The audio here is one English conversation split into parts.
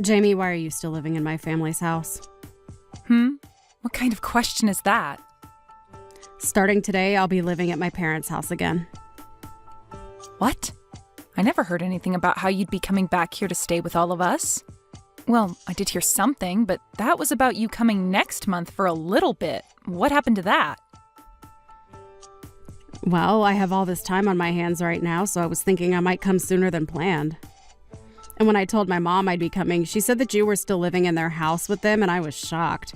Jamie, why are you still living in my family's house? What kind of question is that? Starting today, I'll be living at my parents' house again. What? I never heard anything about how you'd be coming back here to stay with all of us. Well, I did hear something, but that was about you coming next month for a little bit. What happened to that? Well, I have all this time on my hands right now, so I was thinking I might come sooner than planned. And when I told my mom I'd be coming, she said that you were still living in their house with them, and I was shocked.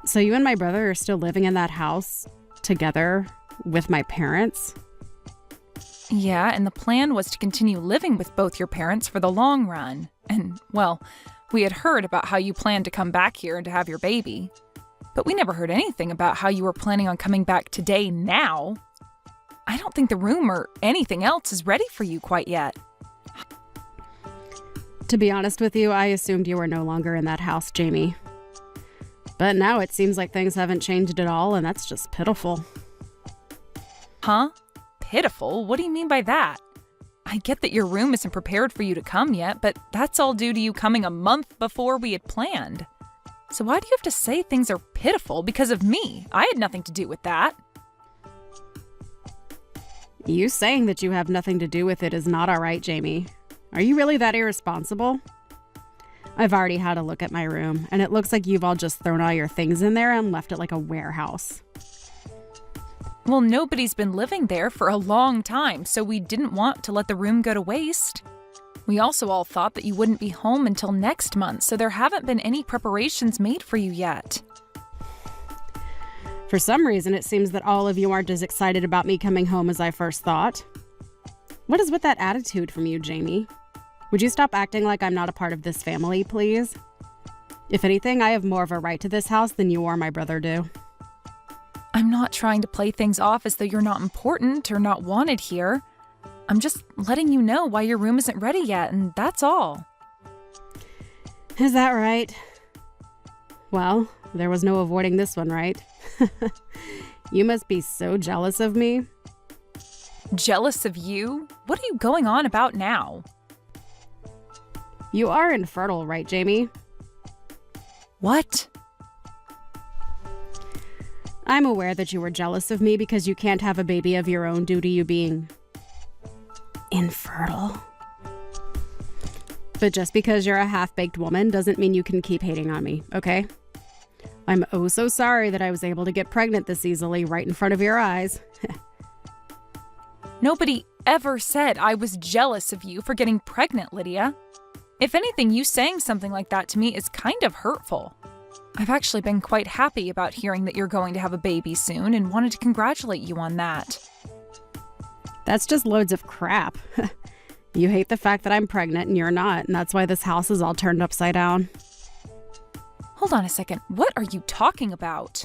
So you and my brother are still living in that house together with my parents? Yeah, and the plan was to continue living with both your parents for the long run. And, well, we had heard about how you planned to come back here and to have your baby. But we never heard anything about how you were planning on coming back today now. I don't think the room or anything else is ready for you quite yet. To be honest with you, I assumed you were no longer in that house, Jamie. But now it seems like things haven't changed at all, and that's just pitiful. Huh? Pitiful? What do you mean by that? I get that your room isn't prepared for you to come yet, but that's all due to you coming a month before we had planned. So why do you have to say things are pitiful because of me? I had nothing to do with that. You saying that you have nothing to do with it is not all right, Jamie. Are you really that irresponsible? I've already had a look at my room, and it looks like you've all just thrown all your things in there and left it like a warehouse. Well, nobody's been living there for a long time, so we didn't want to let the room go to waste. We also all thought that you wouldn't be home until next month, so there haven't been any preparations made for you yet. For some reason, it seems that all of you aren't as excited about me coming home as I first thought. What is with that attitude from you, Jamie? Would you stop acting like I'm not a part of this family, please? If anything, I have more of a right to this house than you or my brother do. I'm not trying to play things off as though you're not important or not wanted here. I'm just letting you know why your room isn't ready yet, and that's all. Is that right? Well, there was no avoiding this one, right? You must be so jealous of me. Jealous of you? What are you going on about now? You are infertile, right, Jamie? What? I'm aware that you were jealous of me because you can't have a baby of your own due to you being infertile. But just because you're a half-baked woman doesn't mean you can keep hating on me, okay? I'm oh so sorry that I was able to get pregnant this easily right in front of your eyes. Nobody ever said I was jealous of you for getting pregnant, Lydia. If anything, you saying something like that to me is kind of hurtful. I've actually been quite happy about hearing that you're going to have a baby soon and wanted to congratulate you on that. That's just loads of crap. You hate the fact that I'm pregnant and you're not, and that's why this house is all turned upside down. Hold on a second. What are you talking about?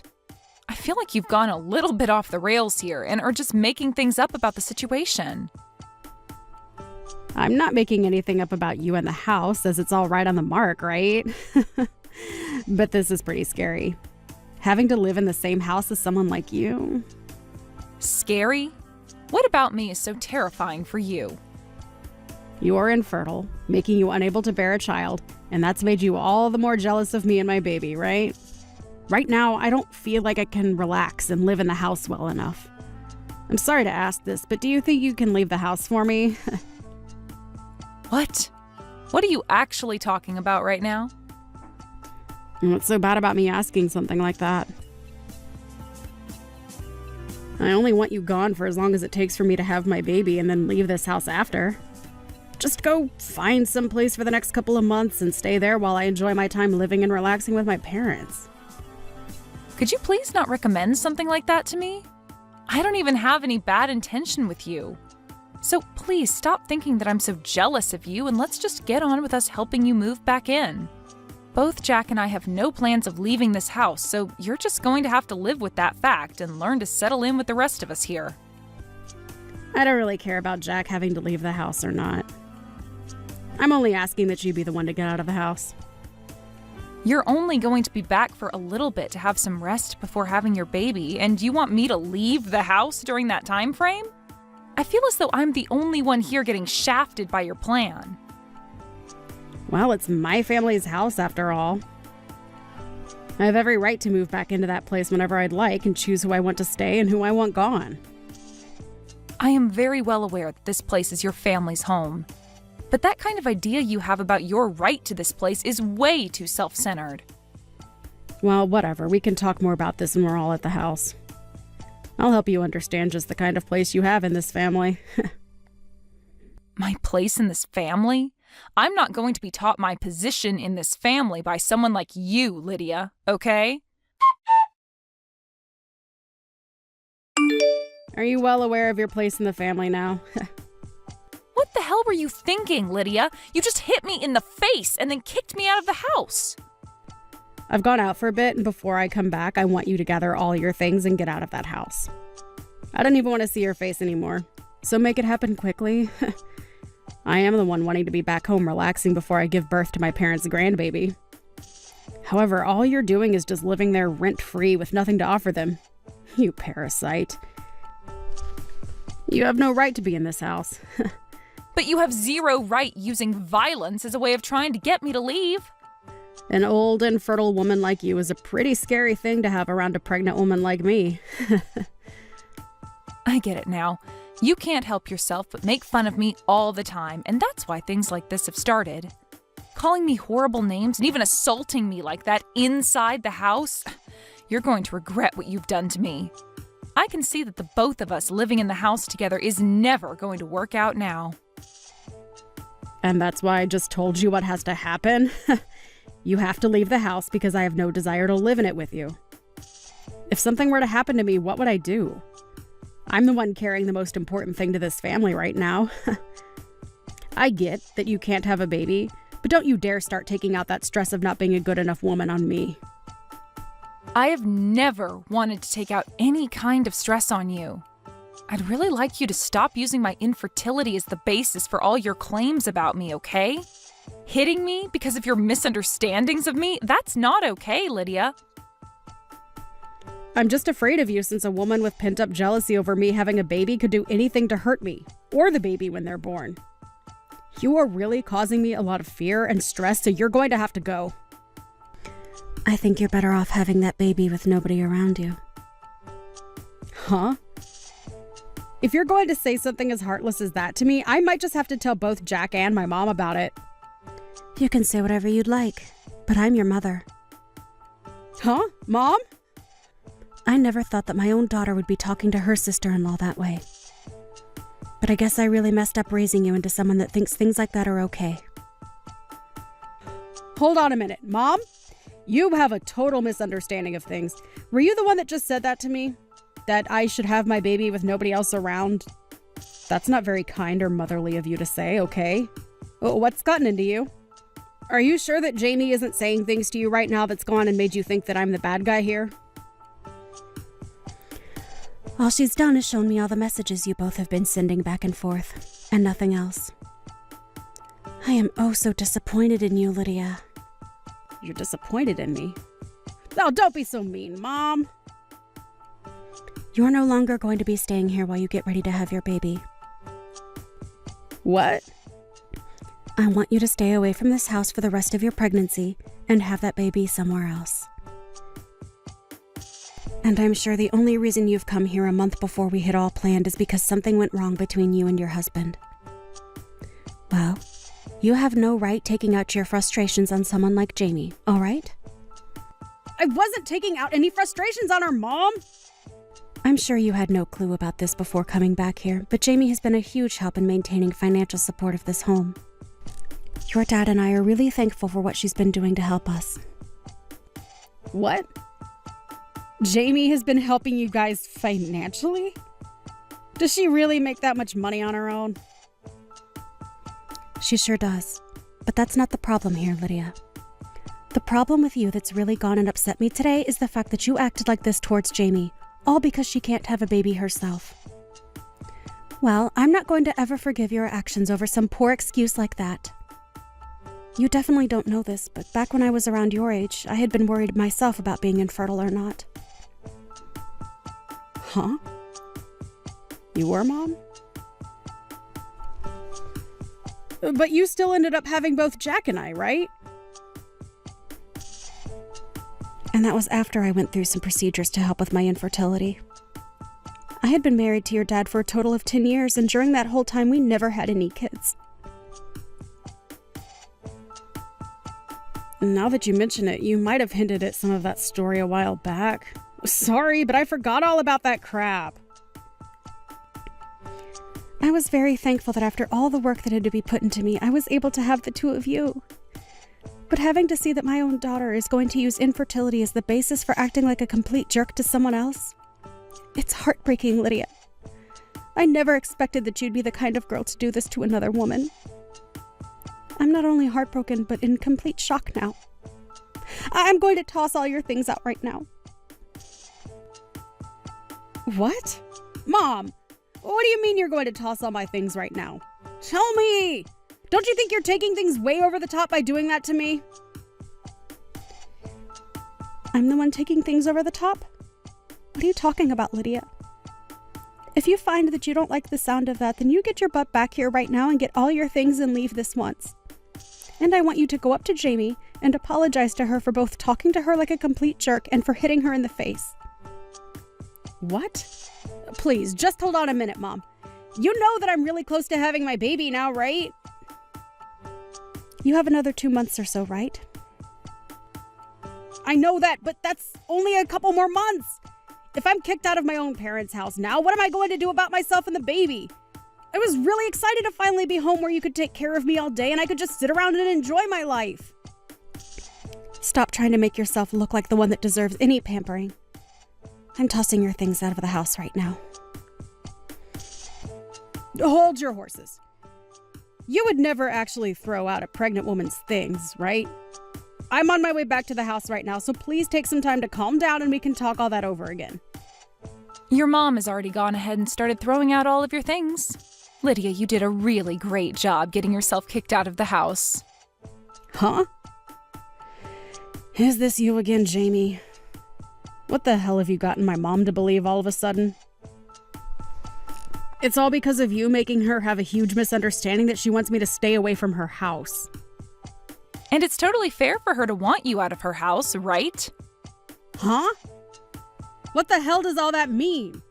I feel like you've gone a little bit off the rails here and are just making things up about the situation. I'm not making anything up about you and the house, as it's all right on the mark, right? But this is pretty scary. Having to live in the same house as someone like you. Scary? What about me is so terrifying for you? You're infertile, making you unable to bear a child, and that's made you all the more jealous of me and my baby, right? Right now, I don't feel like I can relax and live in the house well enough. I'm sorry to ask this, but do you think you can leave the house for me? What? What are you actually talking about right now? What's so bad about me asking something like that? I only want you gone for as long as it takes for me to have my baby and then leave this house after. Just go find some place for the next couple of months and stay there while I enjoy my time living and relaxing with my parents. Could you please not recommend something like that to me? I don't even have any bad intention with you. So please stop thinking that I'm so jealous of you and let's just get on with us helping you move back in. Both Jack and I have no plans of leaving this house, so you're just going to have to live with that fact and learn to settle in with the rest of us here. I don't really care about Jack having to leave the house or not. I'm only asking that you be the one to get out of the house. You're only going to be back for a little bit to have some rest before having your baby, and you want me to leave the house during that time frame? I feel as though I'm the only one here getting shafted by your plan. Well, it's my family's house after all. I have every right to move back into that place whenever I'd like and choose who I want to stay and who I want gone. I am very well aware that this place is your family's home. But that kind of idea you have about your right to this place is way too self-centered. Well, whatever. We can talk more about this when we're all at the house. I'll help you understand just the kind of place you have in this family. My place in this family? I'm not going to be taught my position in this family by someone like you, Lydia, okay? Are you well aware of your place in the family now? What the hell were you thinking, Lydia? You just hit me in the face and then kicked me out of the house. I've gone out for a bit, and before I come back, I want you to gather all your things and get out of that house. I don't even want to see your face anymore, so make it happen quickly. I am the one wanting to be back home relaxing before I give birth to my parents' grandbaby. However, all you're doing is just living there rent-free with nothing to offer them. You parasite. You have no right to be in this house. But you have zero right using violence as a way of trying to get me to leave. An old, infertile woman like you is a pretty scary thing to have around a pregnant woman like me. I get it now. You can't help yourself but make fun of me all the time, and that's why things like this have started. Calling me horrible names and even assaulting me like that inside the house? You're going to regret what you've done to me. I can see that the both of us living in the house together is never going to work out now. And that's why I just told you what has to happen? You have to leave the house because I have no desire to live in it with you. If something were to happen to me, what would I do? I'm the one carrying the most important thing to this family right now. I get that you can't have a baby, but don't you dare start taking out that stress of not being a good enough woman on me. I have never wanted to take out any kind of stress on you. I'd really like you to stop using my infertility as the basis for all your claims about me, okay? Hitting me because of your misunderstandings of me? That's not okay, Lydia. I'm just afraid of you since a woman with pent-up jealousy over me having a baby could do anything to hurt me, or the baby when they're born. You are really causing me a lot of fear and stress, so you're going to have to go. I think you're better off having that baby with nobody around you. Huh? If you're going to say something as heartless as that to me, I might just have to tell both Jack and my mom about it. You can say whatever you'd like, but I'm your mother. Huh? Mom? I never thought that my own daughter would be talking to her sister-in-law that way. But I guess I really messed up raising you into someone that thinks things like that are okay. Hold on a minute, Mom? You have a total misunderstanding of things. Were you the one that just said that to me? That I should have my baby with nobody else around? That's not very kind or motherly of you to say, okay? What's gotten into you? Are you sure that Jamie isn't saying things to you right now that's gone and made you think that I'm the bad guy here? All she's done is shown me all the messages you both have been sending back and forth, and nothing else. I am oh so disappointed in you, Lydia. You're disappointed in me? Oh, don't be so mean, Mom. You're no longer going to be staying here while you get ready to have your baby. What? I want you to stay away from this house for the rest of your pregnancy and have that baby somewhere else. And I'm sure the only reason you've come here a month before we had all planned is because something went wrong between you and your husband. Well, you have no right taking out your frustrations on someone like Jamie, all right? I wasn't taking out any frustrations on her, Mom! I'm sure you had no clue about this before coming back here, but Jamie has been a huge help in maintaining financial support of this home. Your dad and I are really thankful for what she's been doing to help us. What? Jamie has been helping you guys financially? Does she really make that much money on her own? She sure does. But that's not the problem here, Lydia. The problem with you that's really gone and upset me today is the fact that you acted like this towards Jamie, all because she can't have a baby herself. Well, I'm not going to ever forgive your actions over some poor excuse like that. You definitely don't know this, but back when I was around your age, I had been worried myself about being infertile or not. Huh? You were, Mom? But you still ended up having both Jack and I, right? And that was after I went through some procedures to help with my infertility. I had been married to your dad for a total of 10 years, and during that whole time, we never had any kids. Now that you mention it, you might have hinted at some of that story a while back. Sorry, but I forgot all about that crap. I was very thankful that after all the work that had to be put into me, I was able to have the two of you. But having to see that my own daughter is going to use infertility as the basis for acting like a complete jerk to someone else, it's heartbreaking, Lydia. I never expected that you'd be the kind of girl to do this to another woman. I'm not only heartbroken, but in complete shock now. I'm going to toss all your things out right now. What? Mom, what do you mean you're going to toss all my things right now? Tell me! Don't you think you're taking things way over the top by doing that to me? I'm the one taking things over the top? What are you talking about, Lydia? If you find that you don't like the sound of that, then you get your butt back here right now and get all your things and leave this once. And I want you to go up to Jamie and apologize to her for both talking to her like a complete jerk and for hitting her in the face. What? Please, just hold on a minute, Mom. You know that I'm really close to having my baby now, right? You have another 2 months or so, right? I know that, but that's only a couple more months. If I'm kicked out of my own parents' house now, what am I going to do about myself and the baby? I was really excited to finally be home where you could take care of me all day and I could just sit around and enjoy my life. Stop trying to make yourself look like the one that deserves any pampering. I'm tossing your things out of the house right now. Hold your horses. You would never actually throw out a pregnant woman's things, right? I'm on my way back to the house right now, so please take some time to calm down and we can talk all that over again. Your mom has already gone ahead and started throwing out all of your things. Lydia, you did a really great job getting yourself kicked out of the house. Huh? Is this you again, Jamie? What the hell have you gotten my mom to believe all of a sudden? It's all because of you making her have a huge misunderstanding that she wants me to stay away from her house. And it's totally fair for her to want you out of her house, right? Huh? What the hell does all that mean?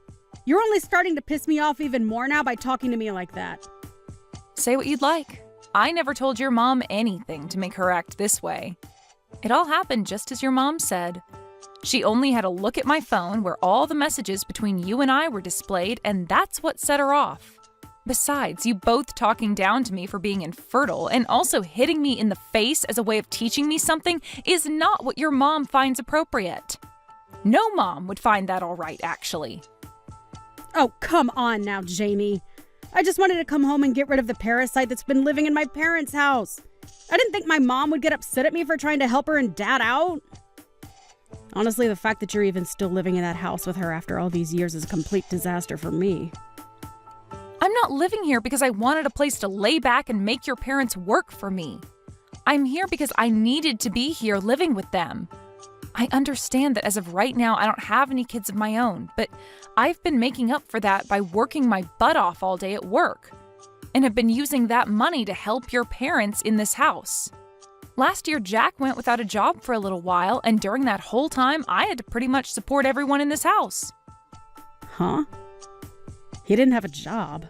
You're only starting to piss me off even more now by talking to me like that. Say what you'd like. I never told your mom anything to make her act this way. It all happened just as your mom said. She only had a look at my phone where all the messages between you and I were displayed, and that's what set her off. Besides, you both talking down to me for being infertile and also hitting me in the face as a way of teaching me something is not what your mom finds appropriate. No mom would find that all right, actually. Oh, come on now, Jamie. I just wanted to come home and get rid of the parasite that's been living in my parents' house. I didn't think my mom would get upset at me for trying to help her and Dad out. Honestly, the fact that you're even still living in that house with her after all these years is a complete disaster for me. I'm not living here because I wanted a place to lay back and make your parents work for me. I'm here because I needed to be here living with them. I understand that as of right now, I don't have any kids of my own, but I've been making up for that by working my butt off all day at work, and have been using that money to help your parents in this house. Last year, Jack went without a job for a little while, and during that whole time, I had to pretty much support everyone in this house. Huh? He didn't have a job.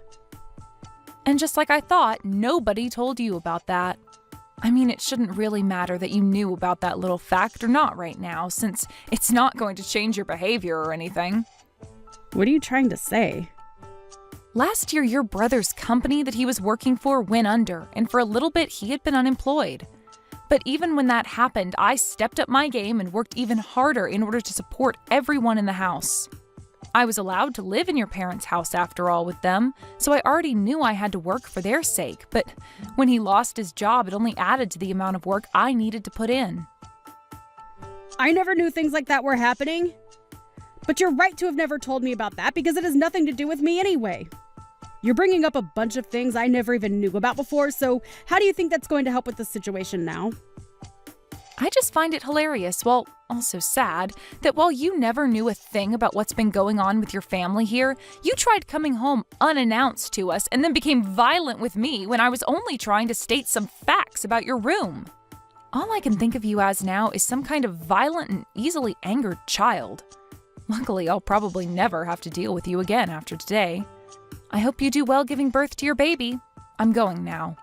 And just like I thought, nobody told you about that. I mean, it shouldn't really matter that you knew about that little fact or not right now, since it's not going to change your behavior or anything. What are you trying to say? Last year, your brother's company that he was working for went under, and for a little bit, he had been unemployed. But even when that happened, I stepped up my game and worked even harder in order to support everyone in the house. I was allowed to live in your parents' house after all with them, so I already knew I had to work for their sake, but when he lost his job, it only added to the amount of work I needed to put in. I never knew things like that were happening. But you're right to have never told me about that because it has nothing to do with me anyway. You're bringing up a bunch of things I never even knew about before, so how do you think that's going to help with the situation now? I just find it hilarious, well, also sad, that while you never knew a thing about what's been going on with your family here, you tried coming home unannounced to us and then became violent with me when I was only trying to state some facts about your room. All I can think of you as now is some kind of violent and easily angered child. Luckily, I'll probably never have to deal with you again after today. I hope you do well giving birth to your baby. I'm going now.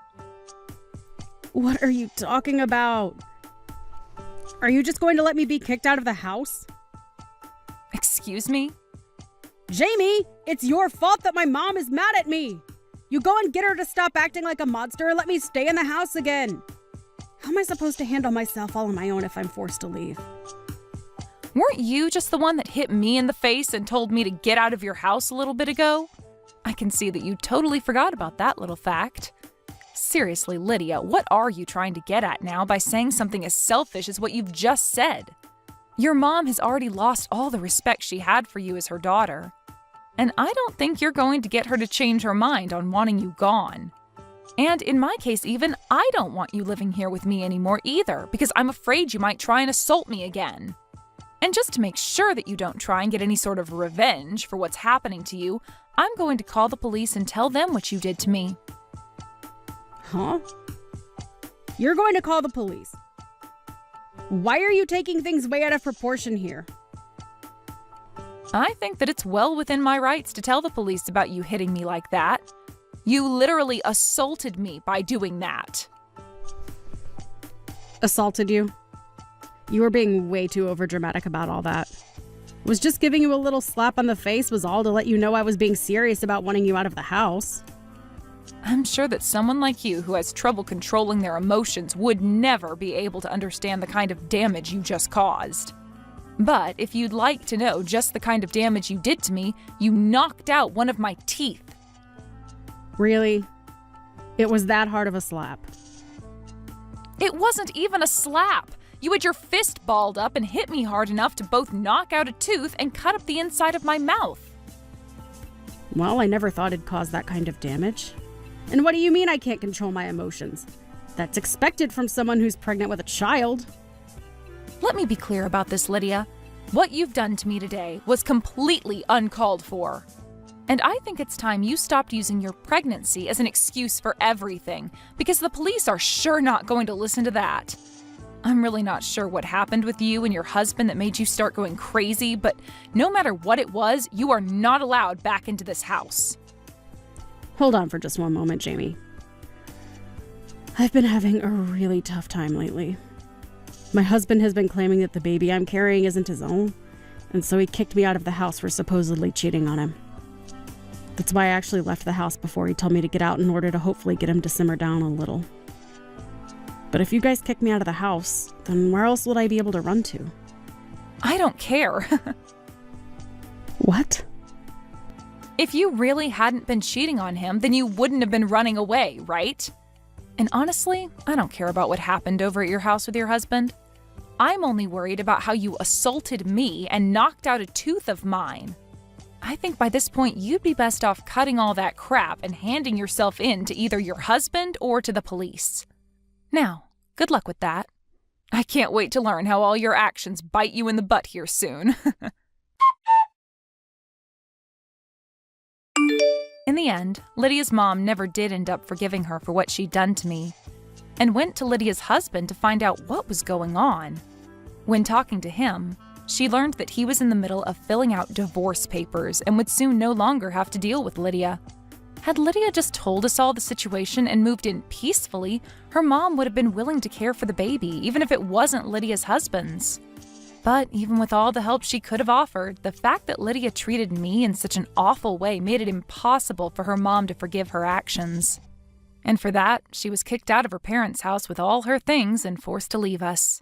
What are you talking about? Are you just going to let me be kicked out of the house? Excuse me? Jamie, it's your fault that my mom is mad at me. You go and get her to stop acting like a monster and let me stay in the house again. How am I supposed to handle myself all on my own if I'm forced to leave? Weren't you just the one that hit me in the face and told me to get out of your house a little bit ago? I can see that you totally forgot about that little fact. Seriously, Lydia, what are you trying to get at now by saying something as selfish as what you've just said? Your mom has already lost all the respect she had for you as her daughter. And I don't think you're going to get her to change her mind on wanting you gone. And in my case even, I don't want you living here with me anymore either, because I'm afraid you might try and assault me again. And just to make sure that you don't try and get any sort of revenge for what's happening to you, I'm going to call the police and tell them what you did to me. Huh? You're going to call the police. Why are you taking things way out of proportion here? I think that it's well within my rights to tell the police about you hitting me like that. You literally assaulted me by doing that. Assaulted you? You were being way too overdramatic about all that. Was just giving you a little slap on the face was all to let you know I was being serious about wanting you out of the house. I'm sure that someone like you who has trouble controlling their emotions would never be able to understand the kind of damage you just caused. But if you'd like to know just the kind of damage you did to me, you knocked out one of my teeth. Really? It was that hard of a slap? It wasn't even a slap. You had your fist balled up and hit me hard enough to both knock out a tooth and cut up the inside of my mouth. Well, I never thought it'd cause that kind of damage. And what do you mean I can't control my emotions? That's expected from someone who's pregnant with a child. Let me be clear about this, Lydia. What you've done to me today was completely uncalled for. And I think it's time you stopped using your pregnancy as an excuse for everything, because the police are sure not going to listen to that. I'm really not sure what happened with you and your husband that made you start going crazy, but no matter what it was, you are not allowed back into this house. Hold on for just one moment, Jamie. I've been having a really tough time lately. My husband has been claiming that the baby I'm carrying isn't his own, and so he kicked me out of the house for supposedly cheating on him. That's why I actually left the house before he told me to get out in order to hopefully get him to simmer down a little. But if you guys kick me out of the house, then where else would I be able to run to? I don't care. What? If you really hadn't been cheating on him, then you wouldn't have been running away, right? And honestly, I don't care about what happened over at your house with your husband. I'm only worried about how you assaulted me and knocked out a tooth of mine. I think by this point you'd be best off cutting all that crap and handing yourself in to either your husband or to the police. Now, good luck with that. I can't wait to learn how all your actions bite you in the butt here soon. In the end, Lydia's mom never did end up forgiving her for what she'd done to me, and went to Lydia's husband to find out what was going on. When talking to him, she learned that he was in the middle of filling out divorce papers and would soon no longer have to deal with Lydia. Had Lydia just told us all the situation and moved in peacefully, her mom would have been willing to care for the baby, even if it wasn't Lydia's husband's. But even with all the help she could have offered, the fact that Lydia treated me in such an awful way made it impossible for her mom to forgive her actions. And for that, she was kicked out of her parents' house with all her things and forced to leave us.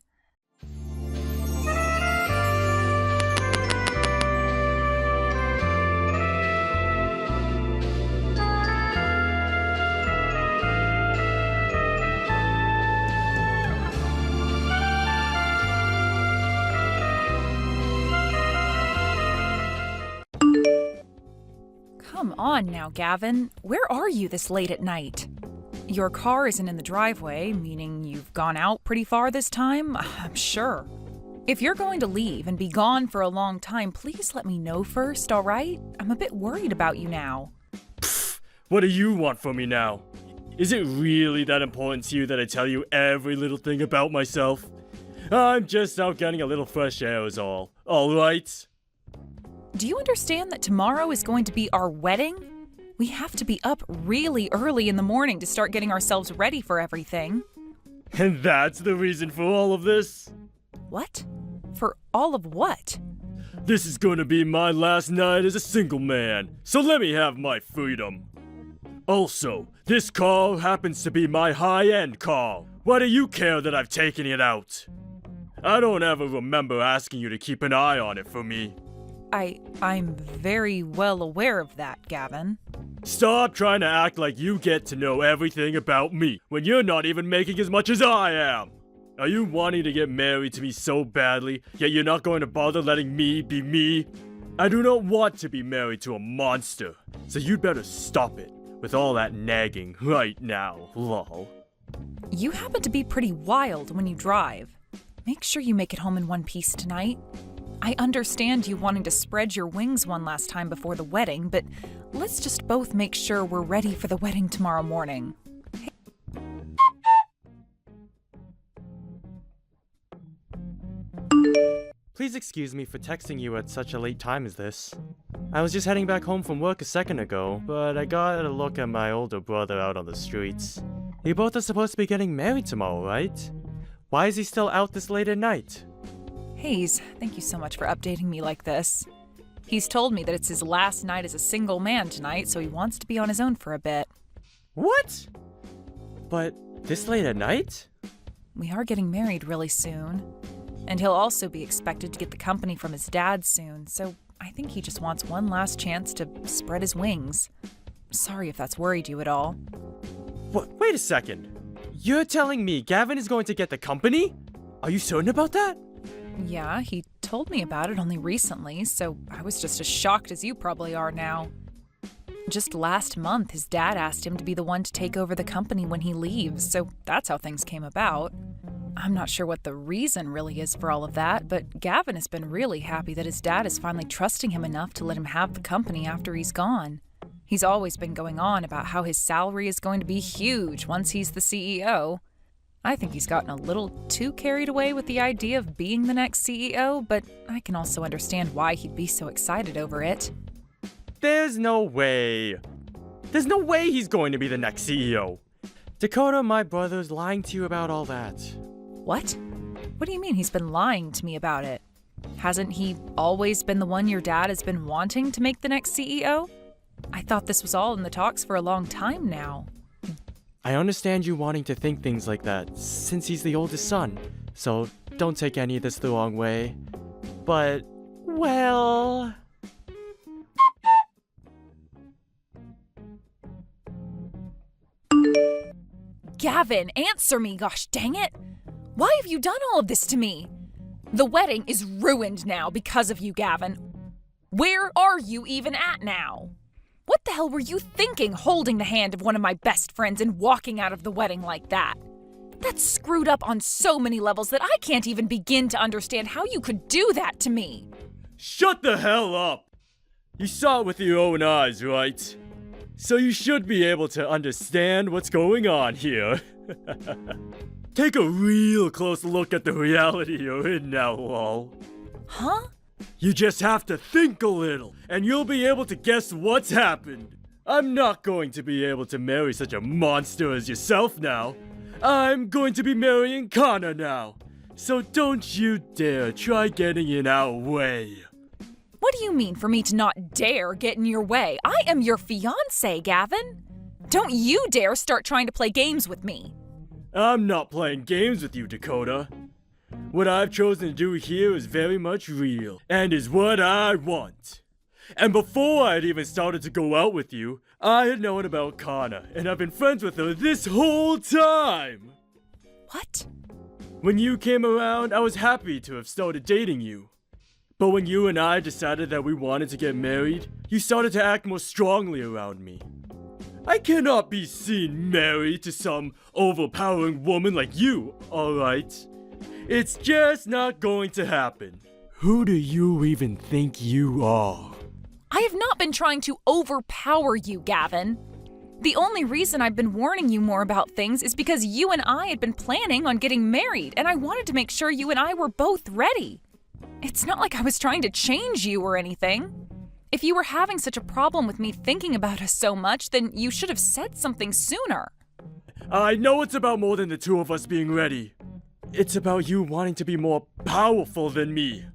Come on now, Gavin. Where are you this late at night? Your car isn't in the driveway, meaning you've we've gone out pretty far this time, I'm sure. If you're going to leave and be gone for a long time, please let me know first, all right? I'm a bit worried about you now. Pfft, what do you want from me now? Is it really that important to you that I tell you every little thing about myself? I'm just out getting a little fresh air is all right? Do you understand that tomorrow is going to be our wedding? We have to be up really early in the morning to start getting ourselves ready for everything. And that's the reason for all of this? What? For all of what? This is gonna be my last night as a single man, so let me have my freedom. Also, this car happens to be my high-end car. Why do you care that I've taken it out? I don't ever remember asking you to keep an eye on it for me. I'm very well aware of that, Gavin. Stop trying to act like you get to know everything about me when you're not even making as much as I am. Are you wanting to get married to me so badly, yet you're not going to bother letting me be me? I do not want to be married to a monster, so you'd better stop it with all that nagging right now, lol. You happen to be pretty wild when you drive. Make sure you make it home in one piece tonight. I understand you wanting to spread your wings one last time before the wedding, but let's just both make sure we're ready for the wedding tomorrow morning. Please excuse me for texting you at such a late time as this. I was just heading back home from work a second ago, but I got a look at my older brother out on the streets. You both are supposed to be getting married tomorrow, right? Why is he still out this late at night? Hayes, thank you so much for updating me like this. He's told me that it's his last night as a single man tonight, so he wants to be on his own for a bit. What? But this late at night? We are getting married really soon. And he'll also be expected to get the company from his dad soon, so I think he just wants one last chance to spread his wings. Sorry if that's worried you at all. Wait a second. You're telling me Gavin is going to get the company? Are you certain about that? Yeah, he told me about it only recently, so I was just as shocked as you probably are now. Just last month, his dad asked him to be the one to take over the company when he leaves, so that's how things came about. I'm not sure what the reason really is for all of that, but Gavin has been really happy that his dad is finally trusting him enough to let him have the company after he's gone. He's always been going on about how his salary is going to be huge once he's the CEO. I think he's gotten a little too carried away with the idea of being the next CEO, but I can also understand why he'd be so excited over it. There's no way. There's no way he's going to be the next CEO. Dakota, my brother's lying to you about all that. What? What do you mean he's been lying to me about it? Hasn't he always been the one your dad has been wanting to make the next CEO? I thought this was all in the talks for a long time now. I understand you wanting to think things like that, since he's the oldest son, so don't take any of this the wrong way. But, well... Gavin, answer me, gosh dang it! Why have you done all of this to me? The wedding is ruined now because of you, Gavin. Where are you even at now? What the hell were you thinking holding the hand of one of my best friends and walking out of the wedding like that? That's screwed up on so many levels that I can't even begin to understand how you could do that to me. Shut the hell up! You saw it with your own eyes, right? So you should be able to understand what's going on here. Take a real close look at the reality you're in now, lol. Huh? You just have to think a little, and you'll be able to guess what's happened. I'm not going to be able to marry such a monster as yourself now. I'm going to be marrying Connor now. So don't you dare try getting in our way. What do you mean for me to not dare get in your way? I am your fiancé, Gavin. Don't you dare start trying to play games with me. I'm not playing games with you, Dakota. What I've chosen to do here is very much real, and is what I want. And before I'd even started to go out with you, I had known about Kana, and I've been friends with her this whole time! What? When you came around, I was happy to have started dating you. But when you and I decided that we wanted to get married, you started to act more strongly around me. I cannot be seen married to some overpowering woman like you, alright? It's just not going to happen. Who do you even think you are? I have not been trying to overpower you, Gavin. The only reason I've been warning you more about things is because you and I had been planning on getting married, and I wanted to make sure you and I were both ready. It's not like I was trying to change you or anything. If you were having such a problem with me thinking about us so much, then you should have said something sooner. I know it's about more than the two of us being ready. It's about you wanting to be more powerful than me.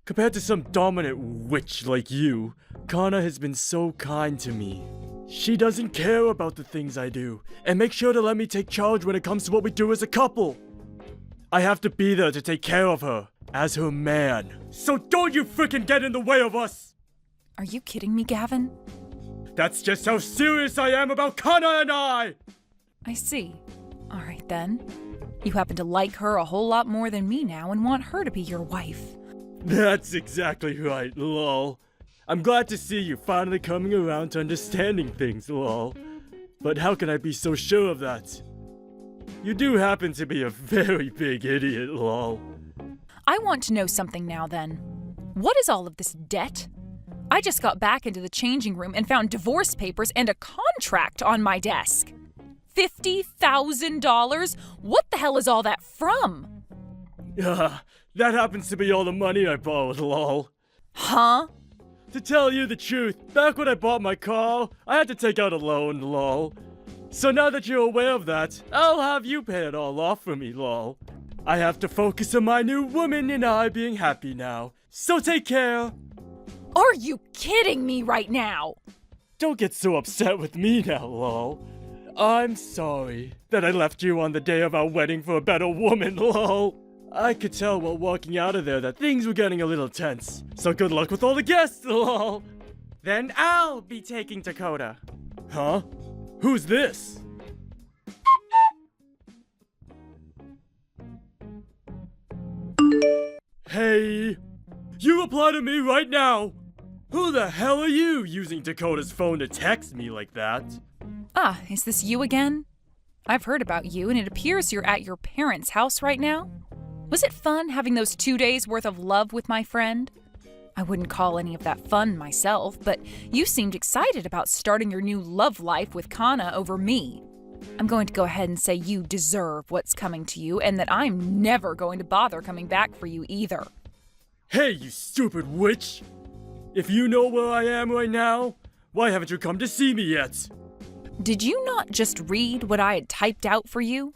Compared to some dominant witch like you, Kana has been so kind to me. She doesn't care about the things I do, and makes sure to let me take charge when it comes to what we do as a couple. I have to be there to take care of her, as her man. So don't you frickin' get in the way of us! Are you kidding me, Gavin? That's just how serious I am about Kana and I! I see. All right, then. You happen to like her a whole lot more than me now and want her to be your wife. That's exactly right, lol. I'm glad to see you finally coming around to understanding things, lol. But how can I be so sure of that? You do happen to be a very big idiot, lol. I want to know something now, then. What is all of this debt? I just got back into the changing room and found divorce papers and a contract on my desk. $50,000? What the hell is all that from? That happens to be all the money I borrowed, lol. Huh? To tell you the truth, back when I bought my car, I had to take out a loan, lol. So now that you're aware of that, I'll have you pay it all off for me, lol. I have to focus on my new woman and I being happy now. So take care. Are you kidding me right now? Don't get so upset with me now, lol. I'm sorry that I left you on the day of our wedding for a better woman, lol. I could tell while walking out of there that things were getting a little tense. So good luck with all the guests, lol. Then I'll be taking Dakota. Huh? Who's this? Hey! You reply to me right now! Who the hell are you using Dakota's phone to text me like that? Ah, is this you again? I've heard about you, and it appears you're at your parents' house right now. Was it fun having those 2 days worth of love with my friend? I wouldn't call any of that fun myself, but you seemed excited about starting your new love life with Kana over me. I'm going to go ahead and say you deserve what's coming to you, and that I'm never going to bother coming back for you either. Hey, you stupid witch! If you know where I am right now, why haven't you come to see me yet? Did you not just read what I had typed out for you?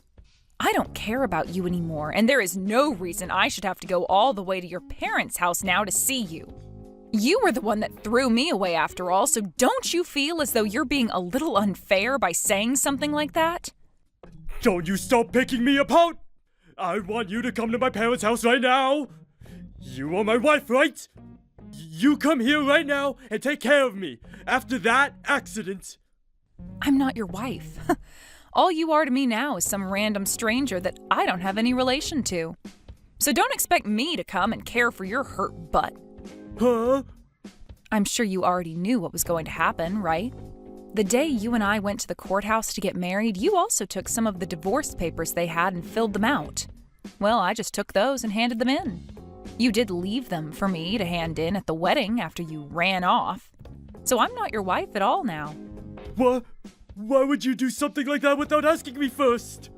I don't care about you anymore, and there is no reason I should have to go all the way to your parents' house now to see you. You were the one that threw me away after all, so don't you feel as though you're being a little unfair by saying something like that? Don't you stop picking me apart! I want you to come to my parents' house right now! You are my wife, right? You come here right now and take care of me after that accident. I'm not your wife. All you are to me now is some random stranger that I don't have any relation to. So don't expect me to come and care for your hurt butt. Huh? I'm sure you already knew what was going to happen, right? The day you and I went to the courthouse to get married, you also took some of the divorce papers they had and filled them out. Well, I just took those and handed them in. You did leave them for me to hand in at the wedding after you ran off. So I'm not your wife at all now. What? Why would you do something like that without asking me first?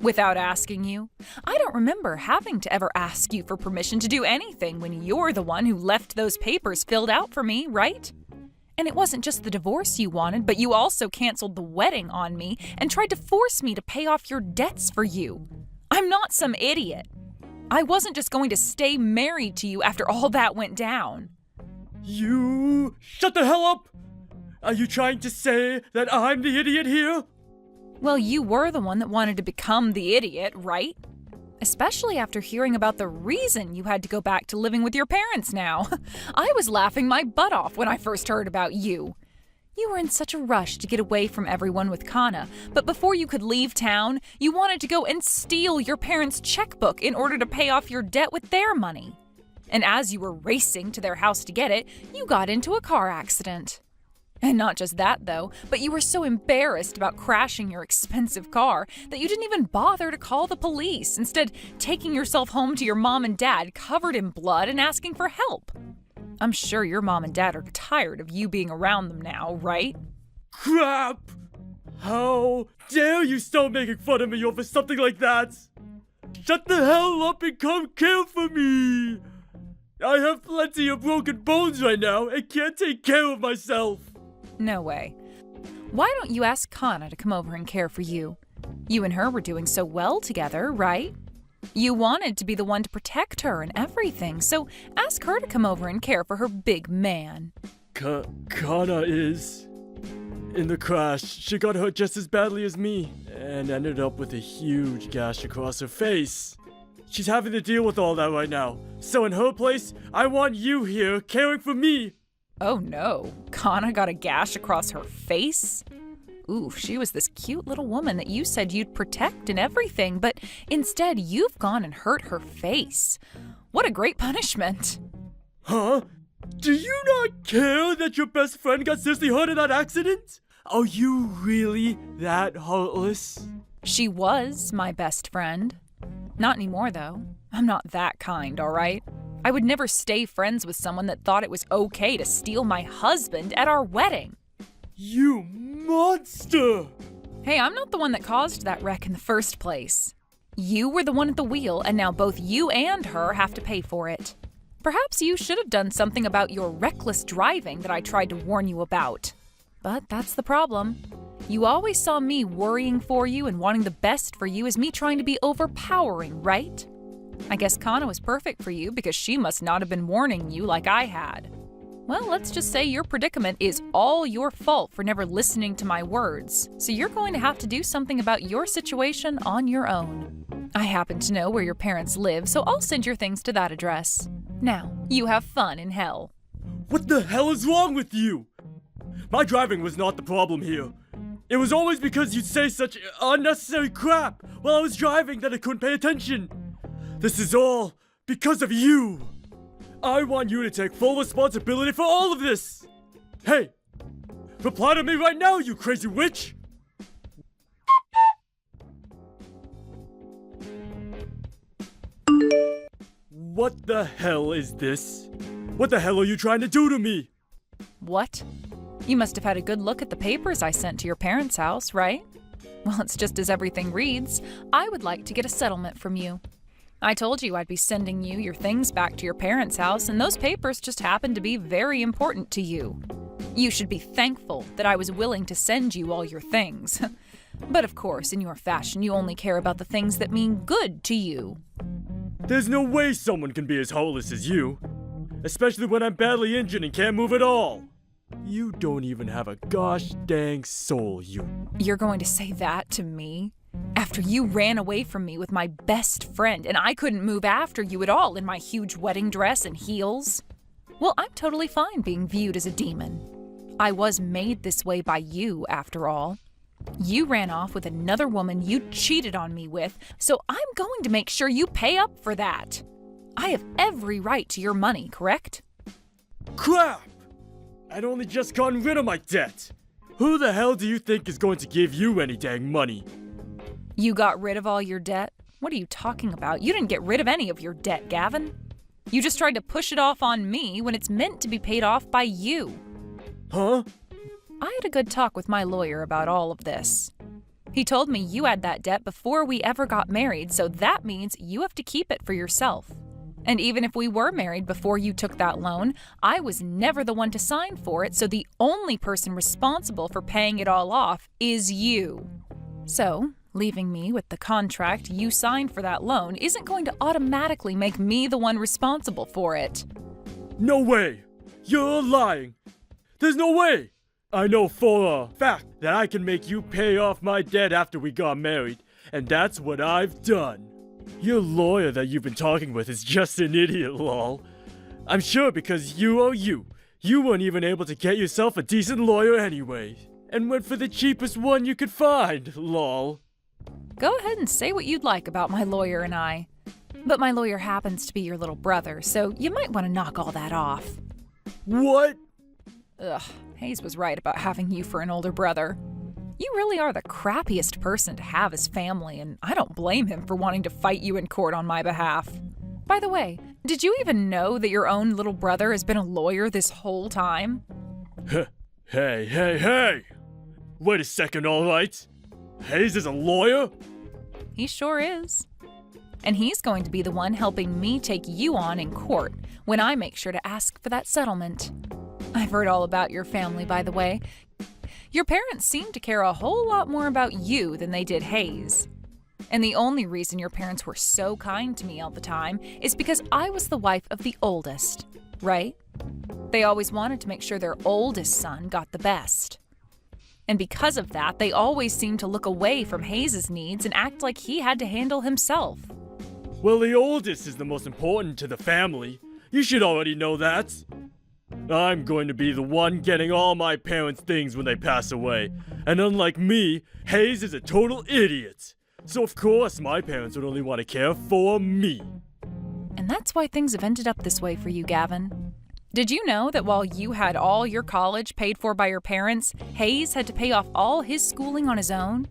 Without asking you? I don't remember having to ever ask you for permission to do anything when you're the one who left those papers filled out for me, right? And it wasn't just the divorce you wanted, but you also canceled the wedding on me and tried to force me to pay off your debts for you. I'm not some idiot. I wasn't just going to stay married to you after all that went down. You... Shut the hell up! Are you trying to say that I'm the idiot here? Well, you were the one that wanted to become the idiot, right? Especially after hearing about the reason you had to go back to living with your parents now. I was laughing my butt off when I first heard about you. You were in such a rush to get away from everyone with Kana, but before you could leave town, you wanted to go and steal your parents' checkbook in order to pay off your debt with their money. And as you were racing to their house to get it, you got into a car accident. And not just that, though, but you were so embarrassed about crashing your expensive car that you didn't even bother to call the police, instead taking yourself home to your mom and dad covered in blood and asking for help. I'm sure your mom and dad are tired of you being around them now, right? Crap! How dare you start making fun of me over something like that? Shut the hell up and come care for me! I have plenty of broken bones right now and can't take care of myself. No way. Why don't you ask Kana to come over and care for you? You and her were doing so well together, right? You wanted to be the one to protect her and everything, so ask her to come over and care for her big man. Kana is in the crash. She got hurt just as badly as me and ended up with a huge gash across her face. She's having to deal with all that right now. So in her place, I want you here caring for me. Oh no, Kana got a gash across her face? Ooh, she was this cute little woman that you said you'd protect and everything, but instead you've gone and hurt her face. What a great punishment. Huh? Do you not care that your best friend got seriously hurt in that accident? Are you really that heartless? She was my best friend. Not anymore, though. I'm not that kind, all right? I would never stay friends with someone that thought it was okay to steal my husband at our wedding. You monster! Hey, I'm not the one that caused that wreck in the first place. You were the one at the wheel, and now both you and her have to pay for it. Perhaps you should have done something about your reckless driving that I tried to warn you about. But that's the problem. You always saw me worrying for you and wanting the best for you as me trying to be overpowering, right? I guess Kana was perfect for you because she must not have been warning you like I had. Well, let's just say your predicament is all your fault for never listening to my words, so you're going to have to do something about your situation on your own. I happen to know where your parents live, so I'll send your things to that address. Now, you have fun in hell. What the hell is wrong with you? My driving was not the problem here. It was always because you'd say such unnecessary crap while I was driving that I couldn't pay attention. This is all because of you. I want you to take full responsibility for all of this. Hey, reply to me right now, you crazy witch. What the hell is this? What the hell are you trying to do to me? What? You must have had a good look at the papers I sent to your parents' house, right? Well, it's just as everything reads. I would like to get a settlement from you. I told you I'd be sending you your things back to your parents' house, and those papers just happened to be very important to you. You should be thankful that I was willing to send you all your things. But of course, in your fashion, you only care about the things that mean good to you. There's no way someone can be as heartless as you. Especially when I'm badly injured and can't move at all. You don't even have a gosh dang soul, you. You're going to say that to me? After you ran away from me with my best friend and I couldn't move after you at all in my huge wedding dress and heels? Well, I'm totally fine being viewed as a demon. I was made this way by you, after all. You ran off with another woman you cheated on me with, so I'm going to make sure you pay up for that. I have every right to your money, correct? Crap! I'd only just gotten rid of my debt. Who the hell do you think is going to give you any dang money? You got rid of all your debt? What are you talking about? You didn't get rid of any of your debt, Gavin. You just tried to push it off on me when it's meant to be paid off by you. Huh? I had a good talk with my lawyer about all of this. He told me you had that debt before we ever got married, so that means you have to keep it for yourself. And even if we were married before you took that loan, I was never the one to sign for it, so the only person responsible for paying it all off is you. So, leaving me with the contract you signed for that loan isn't going to automatically make me the one responsible for it. No way! You're lying! There's no way! I know for a fact that I can make you pay off my debt after we got married, and that's what I've done. Your lawyer that you've been talking with is just an idiot, lol. I'm sure because you owe you. You weren't even able to get yourself a decent lawyer anyway, and went for the cheapest one you could find, lol. Go ahead and say what you'd like about my lawyer and I. But my lawyer happens to be your little brother, so you might want to knock all that off. What? Ugh, Hayes was right about having you for an older brother. You really are the crappiest person to have as family, and I don't blame him for wanting to fight you in court on my behalf. By the way, did you even know that your own little brother has been a lawyer this whole time? Hey! Wait a second, alright? Hayes is a lawyer? He sure is. And he's going to be the one helping me take you on in court when I make sure to ask for that settlement. I've heard all about your family, by the way. Your parents seem to care a whole lot more about you than they did Hayes. And the only reason your parents were so kind to me all the time is because I was the wife of the oldest, right? They always wanted to make sure their oldest son got the best. And because of that, they always seemed to look away from Hayes' needs and act like he had to handle himself. Well, the oldest is the most important to the family. You should already know that. I'm going to be the one getting all my parents' things when they pass away. And unlike me, Hayes is a total idiot. So of course my parents would only want to care for me. And that's why things have ended up this way for you, Gavin. Did you know that while you had all your college paid for by your parents, Hayes had to pay off all his schooling on his own?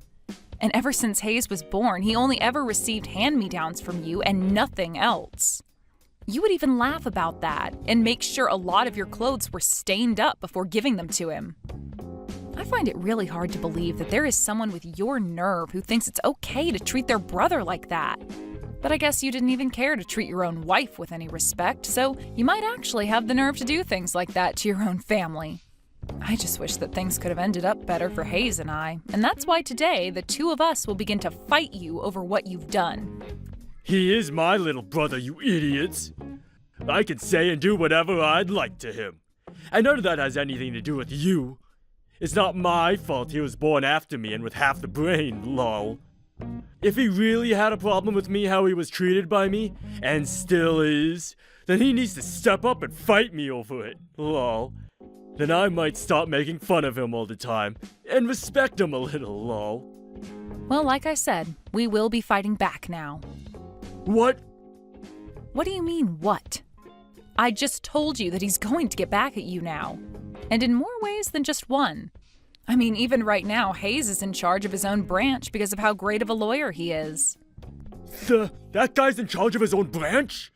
And ever since Hayes was born, he only ever received hand-me-downs from you and nothing else. You would even laugh about that and make sure a lot of your clothes were stained up before giving them to him. I find it really hard to believe that there is someone with your nerve who thinks it's okay to treat their brother like that. But I guess you didn't even care to treat your own wife with any respect, so you might actually have the nerve to do things like that to your own family. I just wish that things could have ended up better for Hayes and I, and that's why today the two of us will begin to fight you over what you've done. He is my little brother, you idiots. I can say and do whatever I'd like to him. And none of that has anything to do with you. It's not my fault he was born after me and with half the brain, lol. If he really had a problem with me how he was treated by me, and still is, then he needs to step up and fight me over it, lol. Then I might stop making fun of him all the time, and respect him a little, lol. Well, like I said, we will be fighting back now. What? What do you mean, what? I just told you that he's going to get back at you now. And in more ways than just one. I mean, even right now, Hayes is in charge of his own branch because of how great of a lawyer he is. That guy's in charge of his own branch?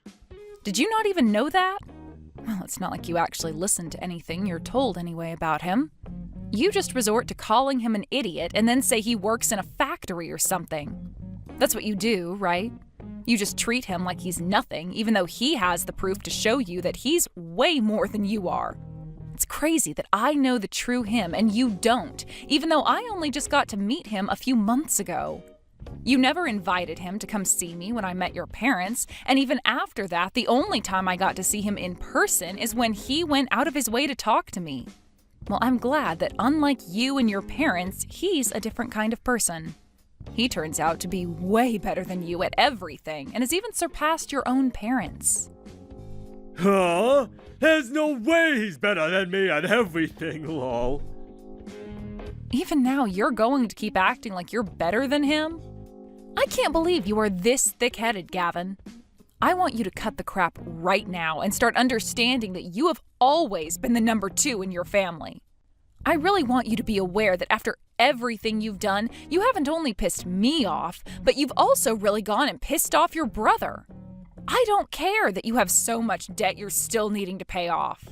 Did you not even know that? Well, it's not like you actually listen to anything you're told anyway about him. You just resort to calling him an idiot and then say he works in a factory or something. That's what you do, right? You just treat him like he's nothing, even though he has the proof to show you that he's way more than you are. It's crazy that I know the true him and you don't, even though I only just got to meet him a few months ago. You never invited him to come see me when I met your parents, and even after that, the only time I got to see him in person is when he went out of his way to talk to me. Well, I'm glad that unlike you and your parents, he's a different kind of person. He turns out to be way better than you at everything, and has even surpassed your own parents. Huh? There's no way he's better than me at everything, lol. Even now, you're going to keep acting like you're better than him? I can't believe you are this thick-headed, Gavin. I want you to cut the crap right now and start understanding that you have always been the number 2 in your family. I really want you to be aware that after everything you've done, you haven't only pissed me off, but you've also really gone and pissed off your brother. I don't care that you have so much debt you're still needing to pay off.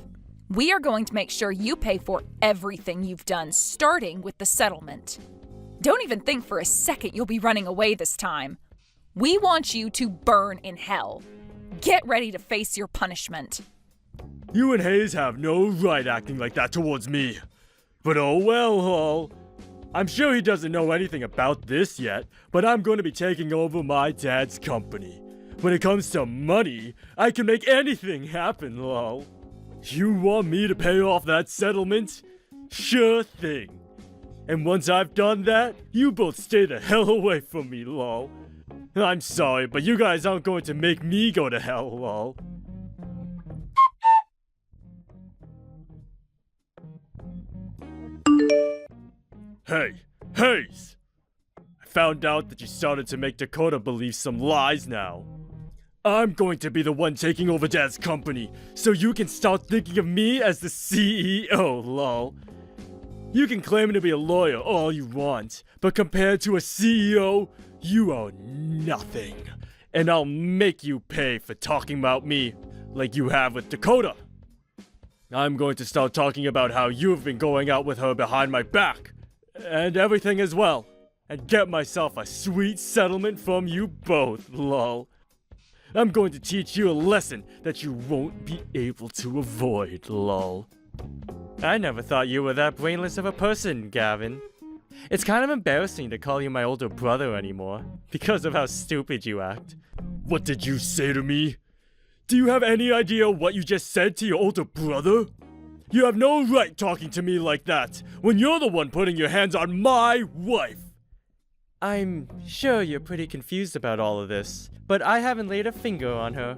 We are going to make sure you pay for everything you've done, starting with the settlement. Don't even think for a second you'll be running away this time. We want you to burn in hell. Get ready to face your punishment. You and Hayes have no right acting like that towards me. But oh well, lol. I'm sure he doesn't know anything about this yet, but I'm going to be taking over my dad's company. When it comes to money, I can make anything happen, lol. You want me to pay off that settlement? Sure thing. And once I've done that, you both stay the hell away from me, lol. I'm sorry, but you guys aren't going to make me go to hell, lol. Hey, Hayes! I found out that you started to make Dakota believe some lies now. I'm going to be the one taking over Dad's company, so you can start thinking of me as the CEO, lol. You can claim to be a lawyer all you want, but compared to a CEO, you are nothing. And I'll make you pay for talking about me like you have with Dakota. I'm going to start talking about how you've been going out with her behind my back, and everything as well, and get myself a sweet settlement from you both, lol. I'm going to teach you a lesson that you won't be able to avoid, lol. I never thought you were that brainless of a person, Gavin. It's kind of embarrassing to call you my older brother anymore, because of how stupid you act. What did you say to me? Do you have any idea what you just said to your older brother? You have no right talking to me like that, when you're the one putting your hands on my wife! I'm sure you're pretty confused about all of this, but I haven't laid a finger on her.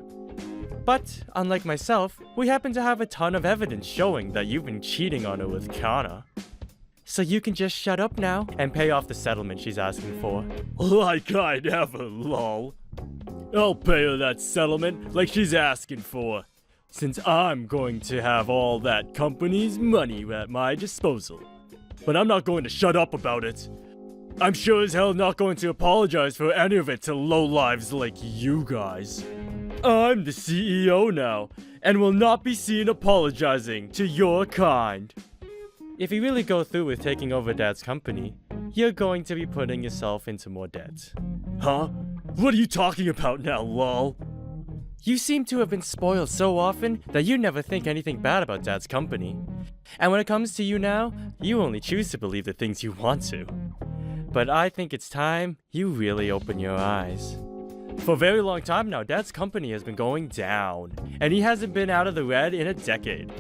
But, unlike myself, we happen to have a ton of evidence showing that you've been cheating on her with Kana. So you can just shut up now and pay off the settlement she's asking for. Like I'd ever, lol. I'll pay her that settlement like she's asking for, since I'm going to have all that company's money at my disposal. But I'm not going to shut up about it. I'm sure as hell not going to apologize for any of it to lowlives like you guys. I'm the CEO now, and will not be seen apologizing to your kind. If you really go through with taking over Dad's company, you're going to be putting yourself into more debt. Huh? What are you talking about now, lol? You seem to have been spoiled so often that you never think anything bad about Dad's company. And when it comes to you now, you only choose to believe the things you want to. But I think it's time you really open your eyes. For a very long time now, Dad's company has been going down, and he hasn't been out of the red in a decade.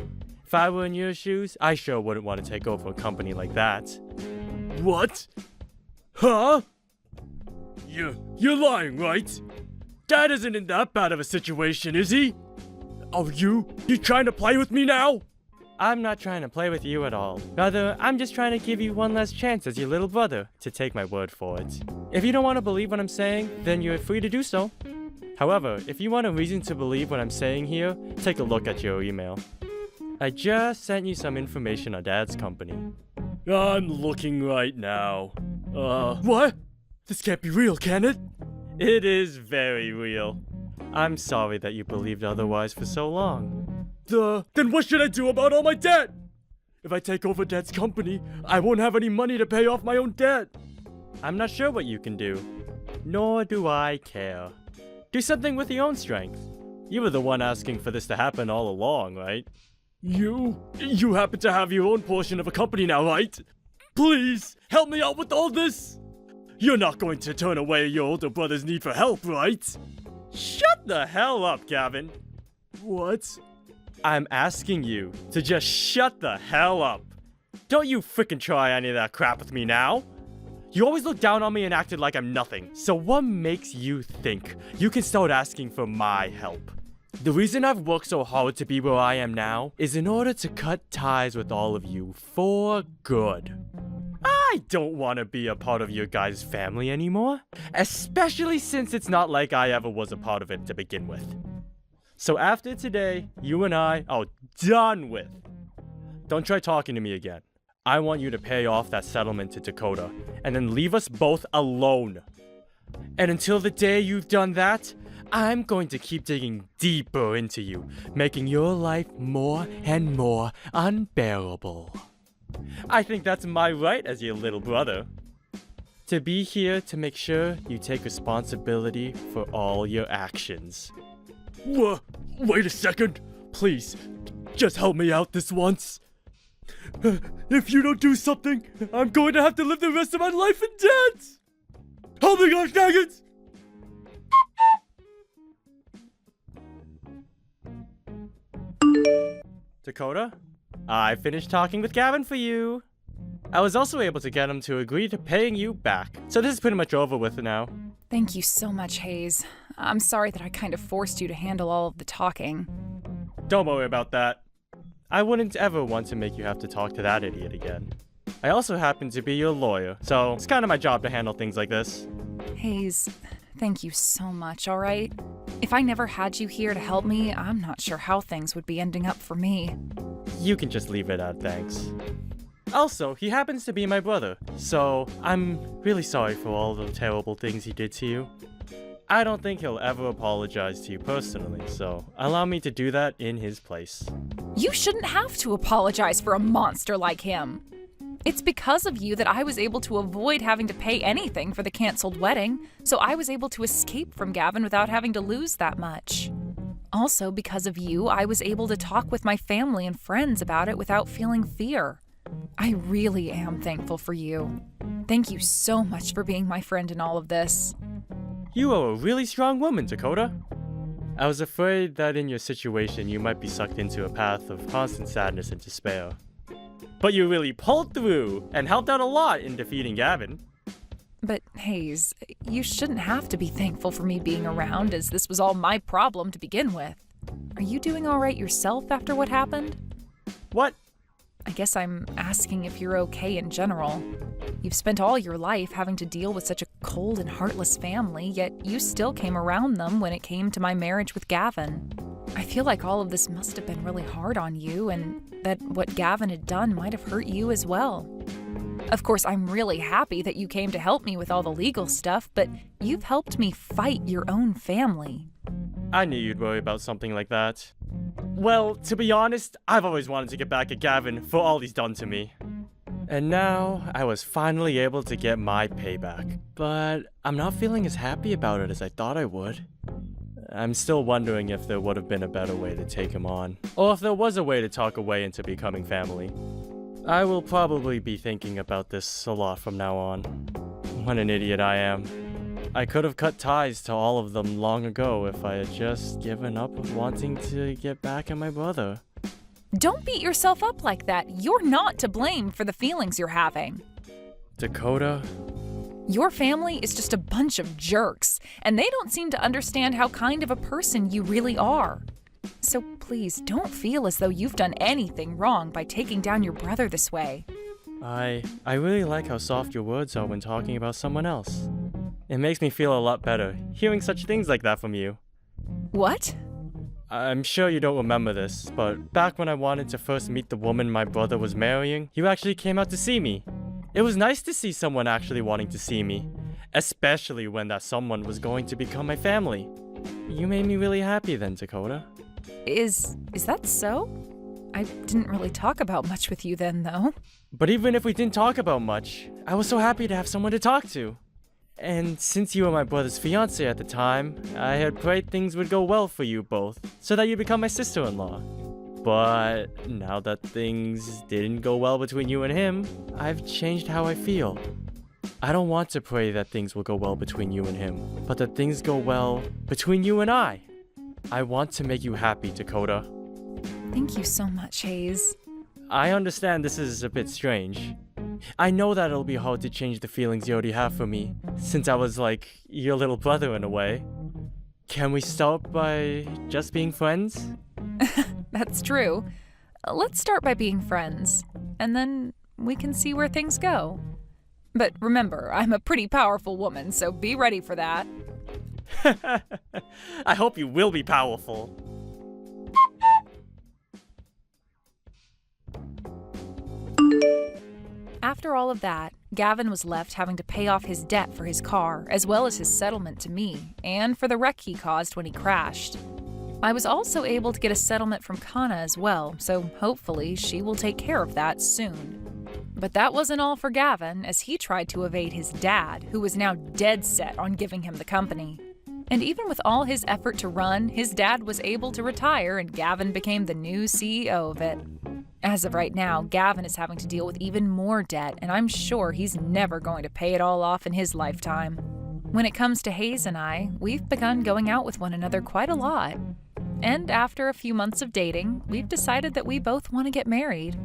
If I were in your shoes, I sure wouldn't want to take over a company like that. What? Huh? You're lying, right? Dad isn't in that bad of a situation, is he? Are you trying to play with me now? I'm not trying to play with you at all. Rather, I'm just trying to give you one last chance as your little brother to take my word for it. If you don't want to believe what I'm saying, then you're free to do so. However, if you want a reason to believe what I'm saying here, take a look at your email. I just sent you some information on Dad's company. I'm looking right now. What? This can't be real, can it? It is very real. I'm sorry that you believed otherwise for so long. Then what should I do about all my debt? If I take over Dad's company, I won't have any money to pay off my own debt. I'm not sure what you can do. Nor do I care. Do something with your own strength. You were the one asking for this to happen all along, right? You happen to have your own portion of a company now, right? Please, help me out with all this! You're not going to turn away your older brother's need for help, right? Shut the hell up, Gavin. What? I'm asking you to just shut the hell up. Don't you frickin' try any of that crap with me now. You always look down on me and acted like I'm nothing. So what makes you think you can start asking for my help? The reason I've worked so hard to be where I am now is in order to cut ties with all of you for good. I don't want to be a part of your guys' family anymore, especially since it's not like I ever was a part of it to begin with. So after today, you and I are done with. Don't try talking to me again. I want you to pay off that settlement to Dakota, and then leave us both alone. And until the day you've done that, I'm going to keep digging deeper into you, making your life more and more unbearable. I think that's my right as your little brother. To be here to make sure you take responsibility for all your actions. Wait a second. Please, just help me out this once. If you don't do something, I'm going to have to live the rest of my life in debt! Help me, gosh dang it! Dakota, I finished talking with Gavin for you. I was also able to get him to agree to paying you back. So this is pretty much over with now. Thank you so much, Hayes. I'm sorry that I kind of forced you to handle all of the talking. Don't worry about that. I wouldn't ever want to make you have to talk to that idiot again. I also happen to be your lawyer, so it's kind of my job to handle things like this. Hayes, Thank you so much, all right? If I never had you here to help me, I'm not sure how things would be ending up for me. You can just leave it at thanks. Also, he happens to be my brother, so I'm really sorry for all the terrible things he did to you. I don't think he'll ever apologize to you personally, so allow me to do that in his place. You shouldn't have to apologize for a monster like him. It's because of you that I was able to avoid having to pay anything for the canceled wedding, so I was able to escape from Gavin without having to lose that much. Also, because of you, I was able to talk with my family and friends about it without feeling fear. I really am thankful for you. Thank you so much for being my friend in all of this. You are a really strong woman, Dakota. I was afraid that in your situation you might be sucked into a path of constant sadness and despair. But you really pulled through and helped out a lot in defeating Gavin. But Hayes, you shouldn't have to be thankful for me being around, as this was all my problem to begin with. Are you doing all right yourself after what happened? What? I guess I'm asking if you're okay in general. You've spent all your life having to deal with such a cold and heartless family, yet you still came around them when it came to my marriage with Gavin. I feel like all of this must have been really hard on you, and that what Gavin had done might have hurt you as well. Of course, I'm really happy that you came to help me with all the legal stuff, but you've helped me fight your own family. I knew you'd worry about something like that. Well, to be honest, I've always wanted to get back at Gavin for all he's done to me. And now, I was finally able to get my payback. But I'm not feeling as happy about it as I thought I would. I'm still wondering if there would have been a better way to take him on, or if there was a way to talk a way into becoming family. I will probably be thinking about this a lot from now on. What an idiot I am. I could have cut ties to all of them long ago if I had just given up of wanting to get back at my brother. Don't beat yourself up like that. You're not to blame for the feelings you're having. Dakota? Your family is just a bunch of jerks, and they don't seem to understand how kind of a person you really are. So please, don't feel as though you've done anything wrong by taking down your brother this way. I really like how soft your words are when talking about someone else. It makes me feel a lot better, hearing such things like that from you. What? I'm sure you don't remember this, but back when I wanted to first meet the woman my brother was marrying, you actually came out to see me. It was nice to see someone actually wanting to see me, especially when that someone was going to become my family. You made me really happy then, Dakota. Is that so? I didn't really talk about much with you then, though. But even if we didn't talk about much, I was so happy to have someone to talk to. And since you were my brother's fiancé at the time, I had prayed things would go well for you both, so that you become my sister-in-law. But now that things didn't go well between you and him, I've changed how I feel. I don't want to pray that things will go well between you and him, but that things go well between you and I. I want to make you happy, Dakota. Thank you so much, Hayes. I understand this is a bit strange. I know that it'll be hard to change the feelings you already have for me, since I was like your little brother in a way. Can we start by just being friends? That's true. Let's start by being friends, and then we can see where things go. But remember, I'm a pretty powerful woman, so be ready for that. I hope you will be powerful. After all of that, Gavin was left having to pay off his debt for his car, as well as his settlement to me, and for the wreck he caused when he crashed. I was also able to get a settlement from Kana as well, so hopefully she will take care of that soon. But that wasn't all for Gavin, as he tried to evade his dad, who was now dead set on giving him the company. And even with all his effort to run, his dad was able to retire and Gavin became the new CEO of it. As of right now, Gavin is having to deal with even more debt, and I'm sure he's never going to pay it all off in his lifetime. When it comes to Hayes and I, we've begun going out with one another quite a lot. And after a few months of dating, we've decided that we both want to get married.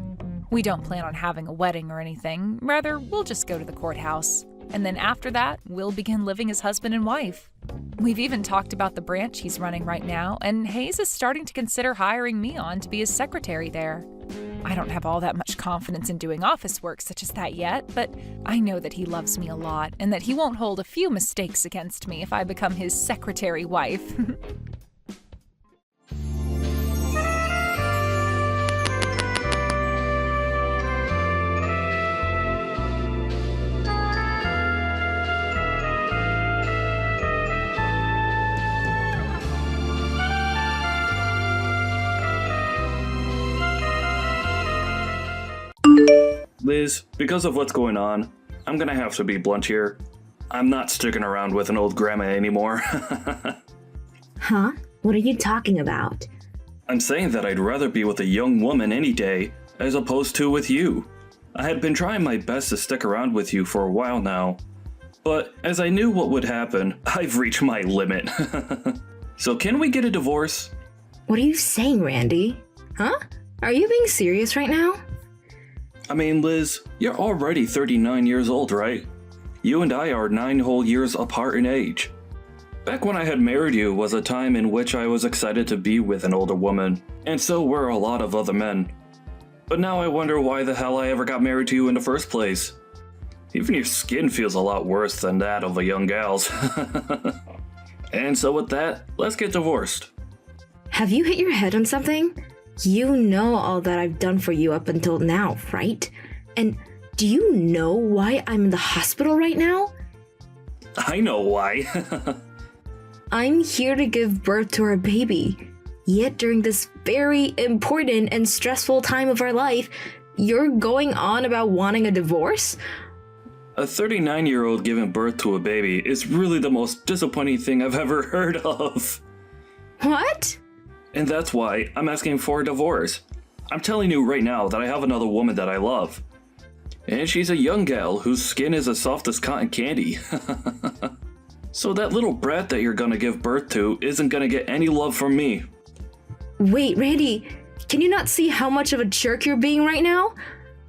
We don't plan on having a wedding or anything, rather, we'll just go to the courthouse. And then after that, we'll begin living as husband and wife. We've even talked about the branch he's running right now, and Hayes is starting to consider hiring me on to be his secretary there. I don't have all that much confidence in doing office work such as that yet, but I know that he loves me a lot and that he won't hold a few mistakes against me if I become his secretary wife. Liz, because of what's going on, I'm gonna have to be blunt here. I'm not sticking around with an old grandma anymore. Huh? What are you talking about? I'm saying that I'd rather be with a young woman any day, as opposed to with you. I had been trying my best to stick around with you for a while now, but as I knew what would happen, I've reached my limit. So can we get a divorce? What are you saying, Randy? Huh? Are you being serious right now? I mean, Liz, you're already 39 years old, right? You and I are 9 whole years apart in age. Back when I had married you was a time in which I was excited to be with an older woman, and so were a lot of other men. But now I wonder why the hell I ever got married to you in the first place. Even your skin feels a lot worse than that of a young gal's. And so with that, let's get divorced. Have you hit your head on something? You know all that I've done for you up until now, right? And do you know why I'm in the hospital right now? I know why. I'm here to give birth to our baby. Yet during this very important and stressful time of our life, you're going on about wanting a divorce? A 39-year-old giving birth to a baby is really the most disappointing thing I've ever heard of. What? And that's why I'm asking for a divorce. I'm telling you right now that I have another woman that I love. And she's a young gal whose skin is as soft as cotton candy. So that little brat that you're gonna give birth to isn't gonna get any love from me. Wait, Randy, can you not see how much of a jerk you're being right now?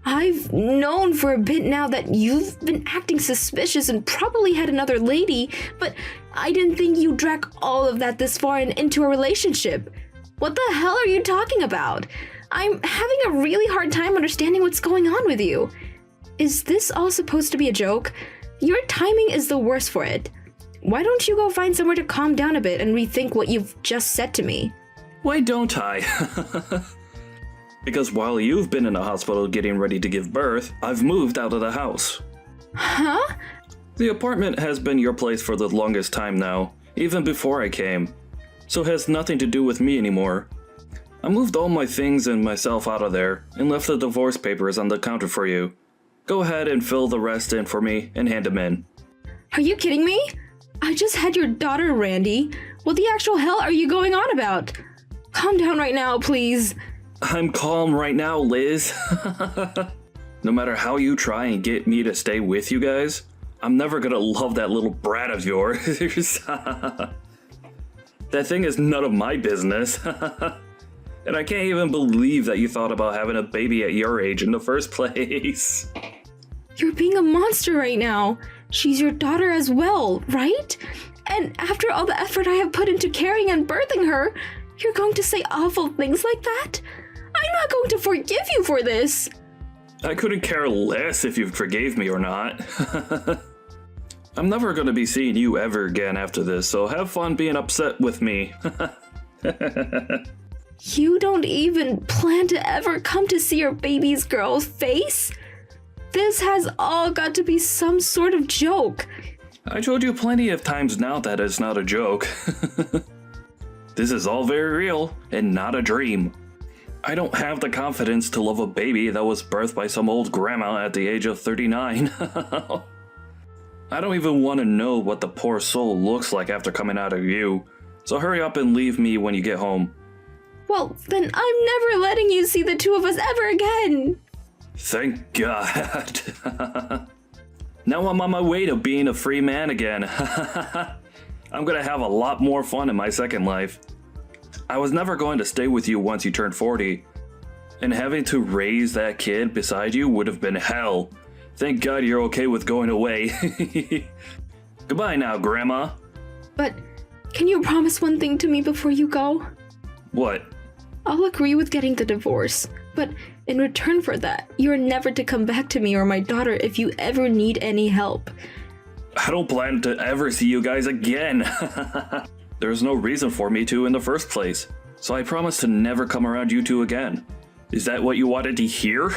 I've known for a bit now that you've been acting suspicious and probably had another lady, but I didn't think you'd drag all of that this far and into a relationship. What the hell are you talking about? I'm having a really hard time understanding what's going on with you. Is this all supposed to be a joke? Your timing is the worst for it. Why don't you go find somewhere to calm down a bit and rethink what you've just said to me? Why don't I? Because while you've been in the hospital getting ready to give birth, I've moved out of the house. Huh? The apartment has been your place for the longest time now, even before I came. So it has nothing to do with me anymore. I moved all my things and myself out of there and left the divorce papers on the counter for you. Go ahead and fill the rest in for me and hand them in. Are you kidding me? I just had your daughter, Randy. What the actual hell are you going on about? Calm down right now, please. I'm calm right now, Liz. No matter how you try and get me to stay with you guys, I'm never gonna love that little brat of yours. That thing is none of my business. And I can't even believe that you thought about having a baby at your age in the first place. You're being a monster right now. She's your daughter as well, right? And after all the effort I have put into carrying and birthing her, you're going to say awful things like that? I'm not going to forgive you for this. I couldn't care less if you forgave me or not. I'm never going to be seeing you ever again after this, so have fun being upset with me. You don't even plan to ever come to see your baby's girl's face? This has all got to be some sort of joke. I told you plenty of times now that it's not a joke. This is all very real and not a dream. I don't have the confidence to love a baby that was birthed by some old grandma at the age of 39. I don't even want to know what the poor soul looks like after coming out of you, so hurry up and leave me when you get home. Well, then I'm never letting you see the two of us ever again. Thank God. Now I'm on my way to being a free man again. I'm gonna have a lot more fun in my second life. I was never going to stay with you once you turned 40, and having to raise that kid beside you would have been hell. Thank God you're okay with going away. Goodbye now, Grandma. But can you promise one thing to me before you go? What? I'll agree with getting the divorce, but In return for that, you are never to come back to me or my daughter if you ever need any help. I don't plan to ever see you guys again. There's no reason for me to in the first place, so I promise to never come around you two again. Is that what you wanted to hear?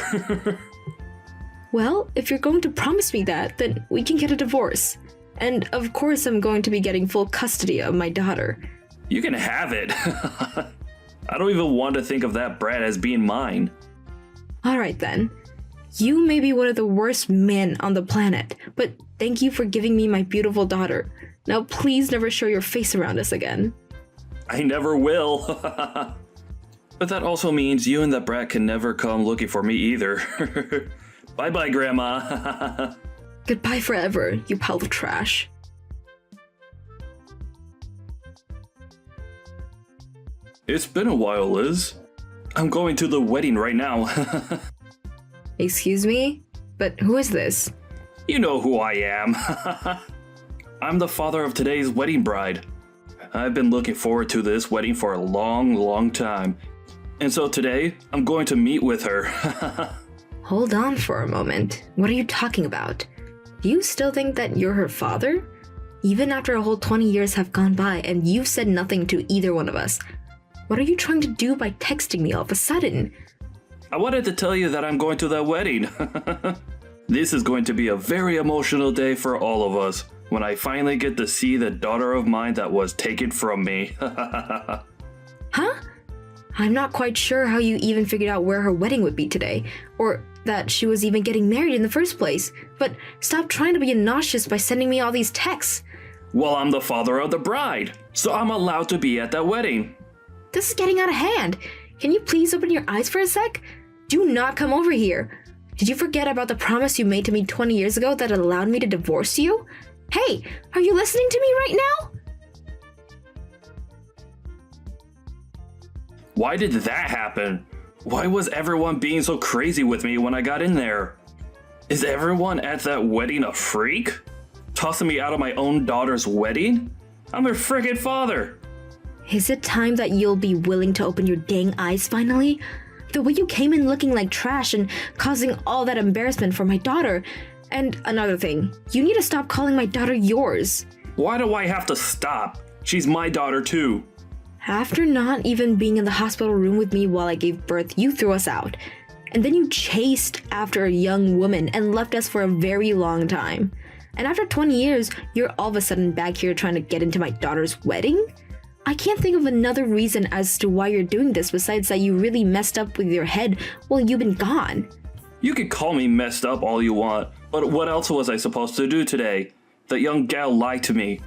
Well, if you're going to promise me that, then we can get a divorce. And of course I'm going to be getting full custody of my daughter. You can have it. I don't even want to think of that brat as being mine. Alright then. You may be one of the worst men on the planet, but thank you for giving me my beautiful daughter. Now please never show your face around us again. I never will. But that also means you and that brat can never come looking for me either. Bye-bye, Grandma. Goodbye forever, you pile of trash. It's been a while, Liz. I'm going to the wedding right now. Excuse me? But who is this? You know who I am. I'm the father of today's wedding bride. I've been looking forward to this wedding for a long, long time. And so today, I'm going to meet with her. Hold on for a moment. What are you talking about? Do you still think that you're her father? Even after a whole 20 years have gone by and you've said nothing to either one of us. What are you trying to do by texting me all of a sudden? I wanted to tell you that I'm going to that wedding. This is going to be a very emotional day for all of us when I finally get to see the daughter of mine that was taken from me. Huh? I'm not quite sure how you even figured out where her wedding would be today, or that she was even getting married in the first place. But stop trying to be obnoxious by sending me all these texts. Well, I'm the father of the bride, so I'm allowed to be at that wedding. This is getting out of hand. Can you please open your eyes for a sec? Do not come over here. Did you forget about the promise you made to me 20 years ago that allowed me to divorce you? Hey, are you listening to me right now? Why did that happen? Why was everyone being so crazy with me when I got in there? Is everyone at that wedding a freak? Tossing me out of my own daughter's wedding? I'm her frickin' father! Is it time that you'll be willing to open your dang eyes finally? The way you came in looking like trash and causing all that embarrassment for my daughter. And another thing, you need to stop calling my daughter yours. Why do I have to stop? She's my daughter too. After not even being in the hospital room with me while I gave birth, you threw us out. And then you chased after a young woman and left us for a very long time. And after 20 years, you're all of a sudden back here trying to get into my daughter's wedding? I can't think of another reason as to why you're doing this besides that you really messed up with your head while you've been gone. You can call me messed up all you want, but what else was I supposed to do today? That young gal lied to me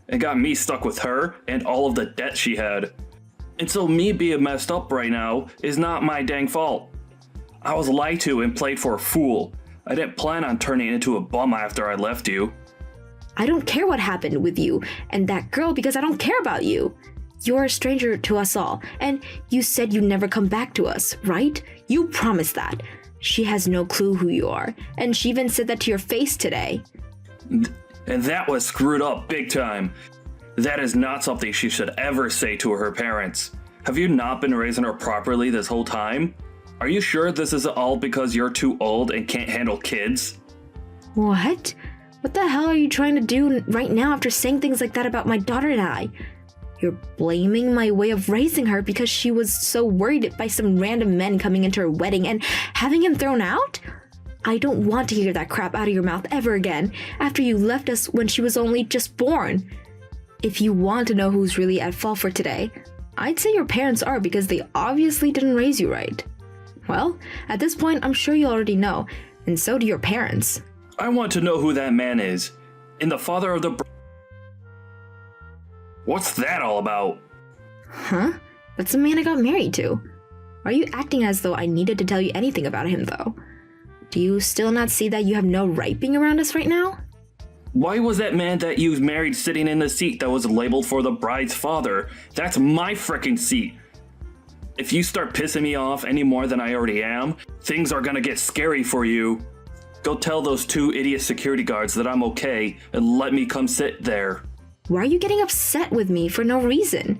and got me stuck with her and all of the debt she had. And so me being messed up right now is not my dang fault. I was lied to and played for a fool. I didn't plan on turning into a bum after I left you. I don't care what happened with you and that girl because I don't care about you. You're a stranger to us all, and you said you'd never come back to us, right? You promised that. She has no clue who you are, and she even said that to your face today. And that was screwed up big time. That is not something she should ever say to her parents. Have you not been raising her properly this whole time? Are you sure this is all because you're too old and can't handle kids? What? What the hell are you trying to do right now after saying things like that about my daughter and I? You're blaming my way of raising her because she was so worried by some random men coming into her wedding and having him thrown out? I don't want to hear that crap out of your mouth ever again after you left us when she was only just born. If you want to know who's really at fault for today, I'd say your parents are because they obviously didn't raise you right. Well, at this point, I'm sure you already know, and so do your parents. I want to know who that man is. And the father of the... What's that all about? Huh? That's the man I got married to. Are you acting as though I needed to tell you anything about him, though? Do you still not see that you have no right being around us right now? Why was that man that you married sitting in the seat that was labeled for the bride's father? That's my frickin' seat. If you start pissing me off any more than I already am, things are gonna get scary for you. Go tell those two idiot security guards that I'm okay and let me come sit there. Why are you getting upset with me for no reason?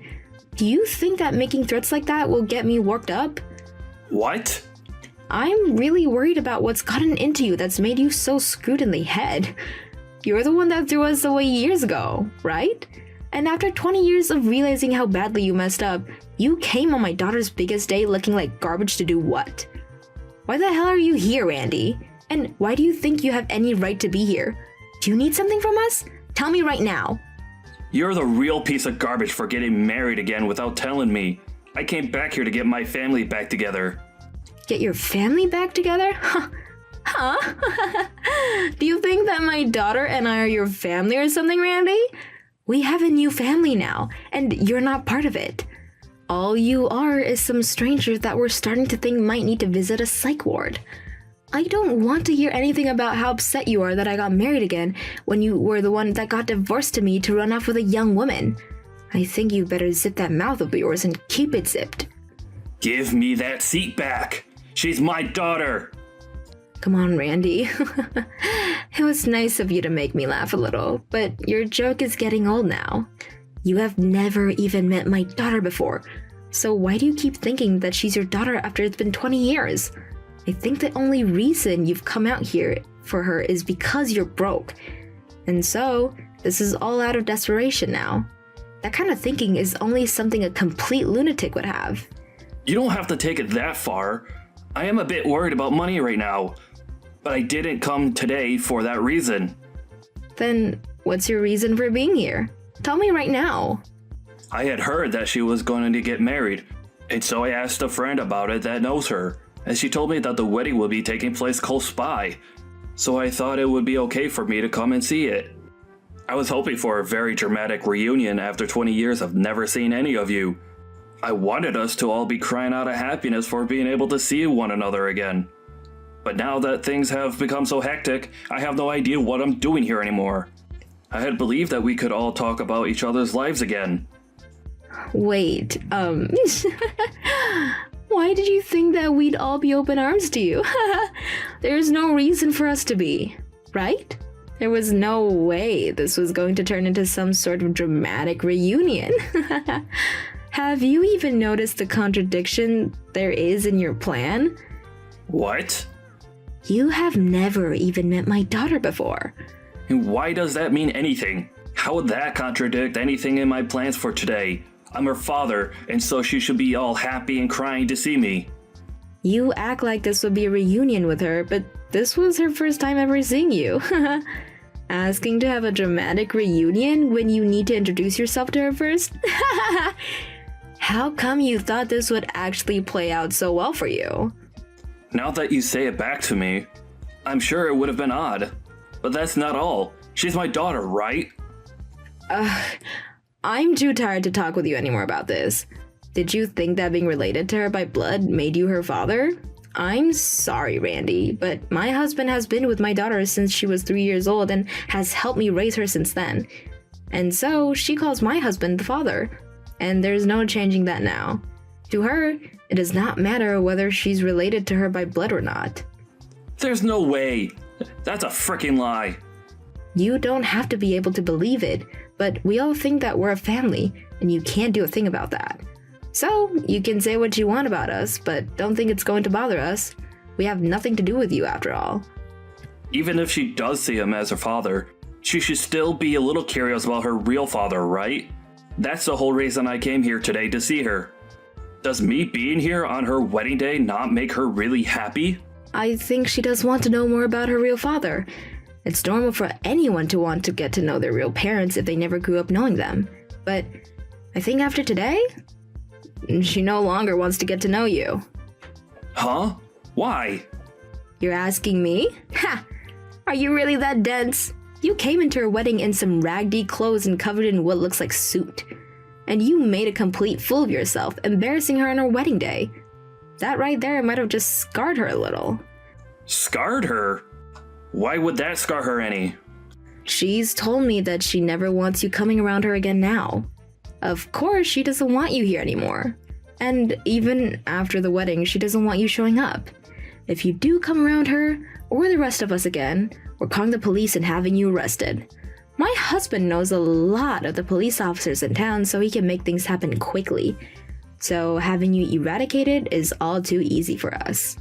Do you think that making threats like that will get me worked up? What? I'm really worried about what's gotten into you that's made you so screwed in the head. You're the one that threw us away years ago, right? And after 20 years of realizing how badly you messed up, you came on my daughter's biggest day looking like garbage to do what? Why the hell are you here, Randy? And why do you think you have any right to be here? Do you need something from us? Tell me right now. You're the real piece of garbage for getting married again without telling me. I came back here to get my family back together. Get your family back together? Huh? Do you think that my daughter and I are your family or something, Randy? We have a new family now, and you're not part of it. All you are is some stranger that we're starting to think might need to visit a psych ward. I don't want to hear anything about how upset you are that I got married again when you were the one that got divorced to me to run off with a young woman. I think you better zip that mouth of yours and keep it zipped. Give me that seat back. She's my daughter. Come on, Randy. It was nice of you to make me laugh a little, but your joke is getting old now. You have never even met my daughter before, so why do you keep thinking that she's your daughter after it's been 20 years? I think the only reason you've come out here for her is because you're broke. And so, this is all out of desperation now. That kind of thinking is only something a complete lunatic would have. You don't have to take it that far. I am a bit worried about money right now, but I didn't come today for that reason. Then, what's your reason for being here? Tell me right now. I had heard that she was going to get married, and so I asked a friend about it that knows her, and she told me that the wedding would be taking place close by, so I thought it would be okay for me to come and see it. I was hoping for a very dramatic reunion after 20 years of never seeing any of you. I wanted us to all be crying out of happiness for being able to see one another again. But now that things have become so hectic, I have no idea what I'm doing here anymore. I had believed that we could all talk about each other's lives again. Wait, why did you think that we'd all be open arms to you? There's no reason for us to be, right? There was no way this was going to turn into some sort of dramatic reunion. Have you even noticed the contradiction there is in your plan? What? You have never even met my daughter before. And why does that mean anything? How would that contradict anything in my plans for today? I'm her father, and so she should be all happy and crying to see me. You act like this would be a reunion with her, but this was her first time ever seeing you. Asking to have a dramatic reunion when you need to introduce yourself to her first? How come you thought this would actually play out so well for you? Now that you say it back to me, I'm sure it would have been odd. But that's not all. She's my daughter, right? I'm too tired to talk with you anymore about this. Did you think that being related to her by blood made you her father? I'm sorry, Randy, but my husband has been with my daughter since she was 3 years old and has helped me raise her since then. And so she calls my husband the father. And there's no changing that now. To her, it does not matter whether she's related to her by blood or not. There's no way. That's a freaking lie. You don't have to be able to believe it, but we all think that we're a family, and you can't do a thing about that. So, you can say what you want about us, but don't think it's going to bother us. We have nothing to do with you after all. Even if she does see him as her father, she should still be a little curious about her real father, right? That's the whole reason I came here today to see her. Does me being here on her wedding day not make her really happy? I think she does want to know more about her real father. It's normal for anyone to want to get to know their real parents if they never grew up knowing them. But I think after today, she no longer wants to get to know you. Huh? Why? You're asking me? Ha! Are you really that dense? You came into her wedding in some raggedy clothes and covered in what looks like soot. And you made a complete fool of yourself, embarrassing her on her wedding day. That right there might have just scarred her a little. Scarred her? Why would that scar her any? She's told me that she never wants you coming around her again now. Of course, she doesn't want you here anymore. And even after the wedding, she doesn't want you showing up. If you do come around her, or the rest of us again, we're calling the police and having you arrested. My husband knows a lot of the police officers in town, so he can make things happen quickly. So having you eradicated is all too easy for us.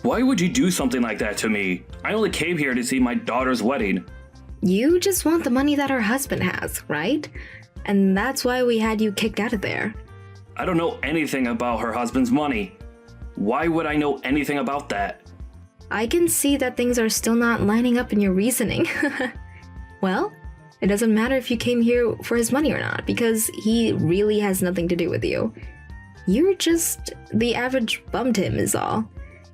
Why would you do something like that to me? I only came here to see my daughter's wedding. You just want the money that her husband has, right? And that's why we had you kicked out of there. I don't know anything about her husband's money. Why would I know anything about that? I can see that things are still not lining up in your reasoning. Well, it doesn't matter if you came here for his money or not, because he really has nothing to do with you. You're just the average bum to him is all.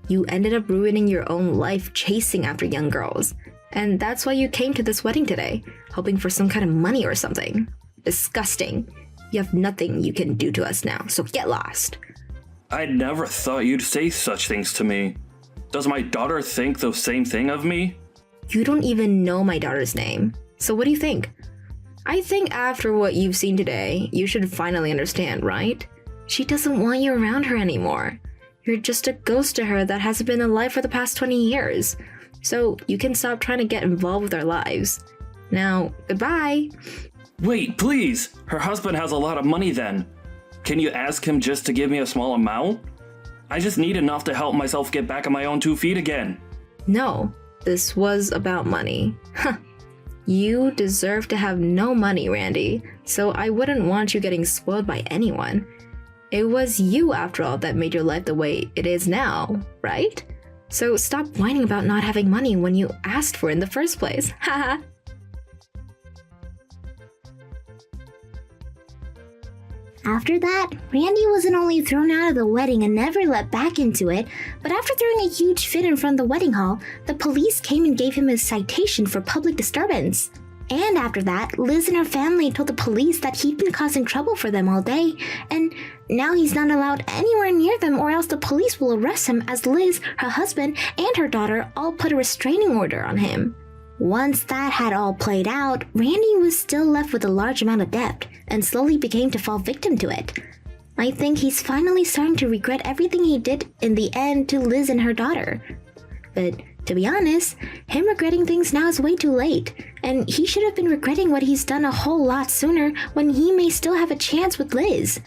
You ended up ruining your own life chasing after young girls. And that's why you came to this wedding today, hoping for some kind of money or something. Disgusting. You have nothing you can do to us now, so get lost. I never thought you'd say such things to me. Does my daughter think the same thing of me? You don't even know my daughter's name. So what do you think? I think after what you've seen today, you should finally understand, right? She doesn't want you around her anymore. You're just a ghost to her that hasn't been alive for the past 20 years. So you can stop trying to get involved with our lives. Now, goodbye. Wait, please! Her husband has a lot of money then. Can you ask him just to give me a small amount? I just need enough to help myself get back on my own 2 feet again. No, this was about money. Huh. You deserve to have no money, Randy, so I wouldn't want you getting spoiled by anyone. It was you, after all, that made your life the way it is now, right? So stop whining about not having money when you asked for it in the first place. Haha. After that, Randy wasn't only thrown out of the wedding and never let back into it, but after throwing a huge fit in front of the wedding hall, the police came and gave him a citation for public disturbance. And after that, Liz and her family told the police that he'd been causing trouble for them all day, and now he's not allowed anywhere near them or else the police will arrest him, as Liz, her husband, and her daughter all put a restraining order on him. Once that had all played out, Randy was still left with a large amount of debt, and slowly began to fall victim to it. I think he's finally starting to regret everything he did in the end to Liz and her daughter. But to be honest, him regretting things now is way too late, and he should have been regretting what he's done a whole lot sooner when he may still have a chance with Liz.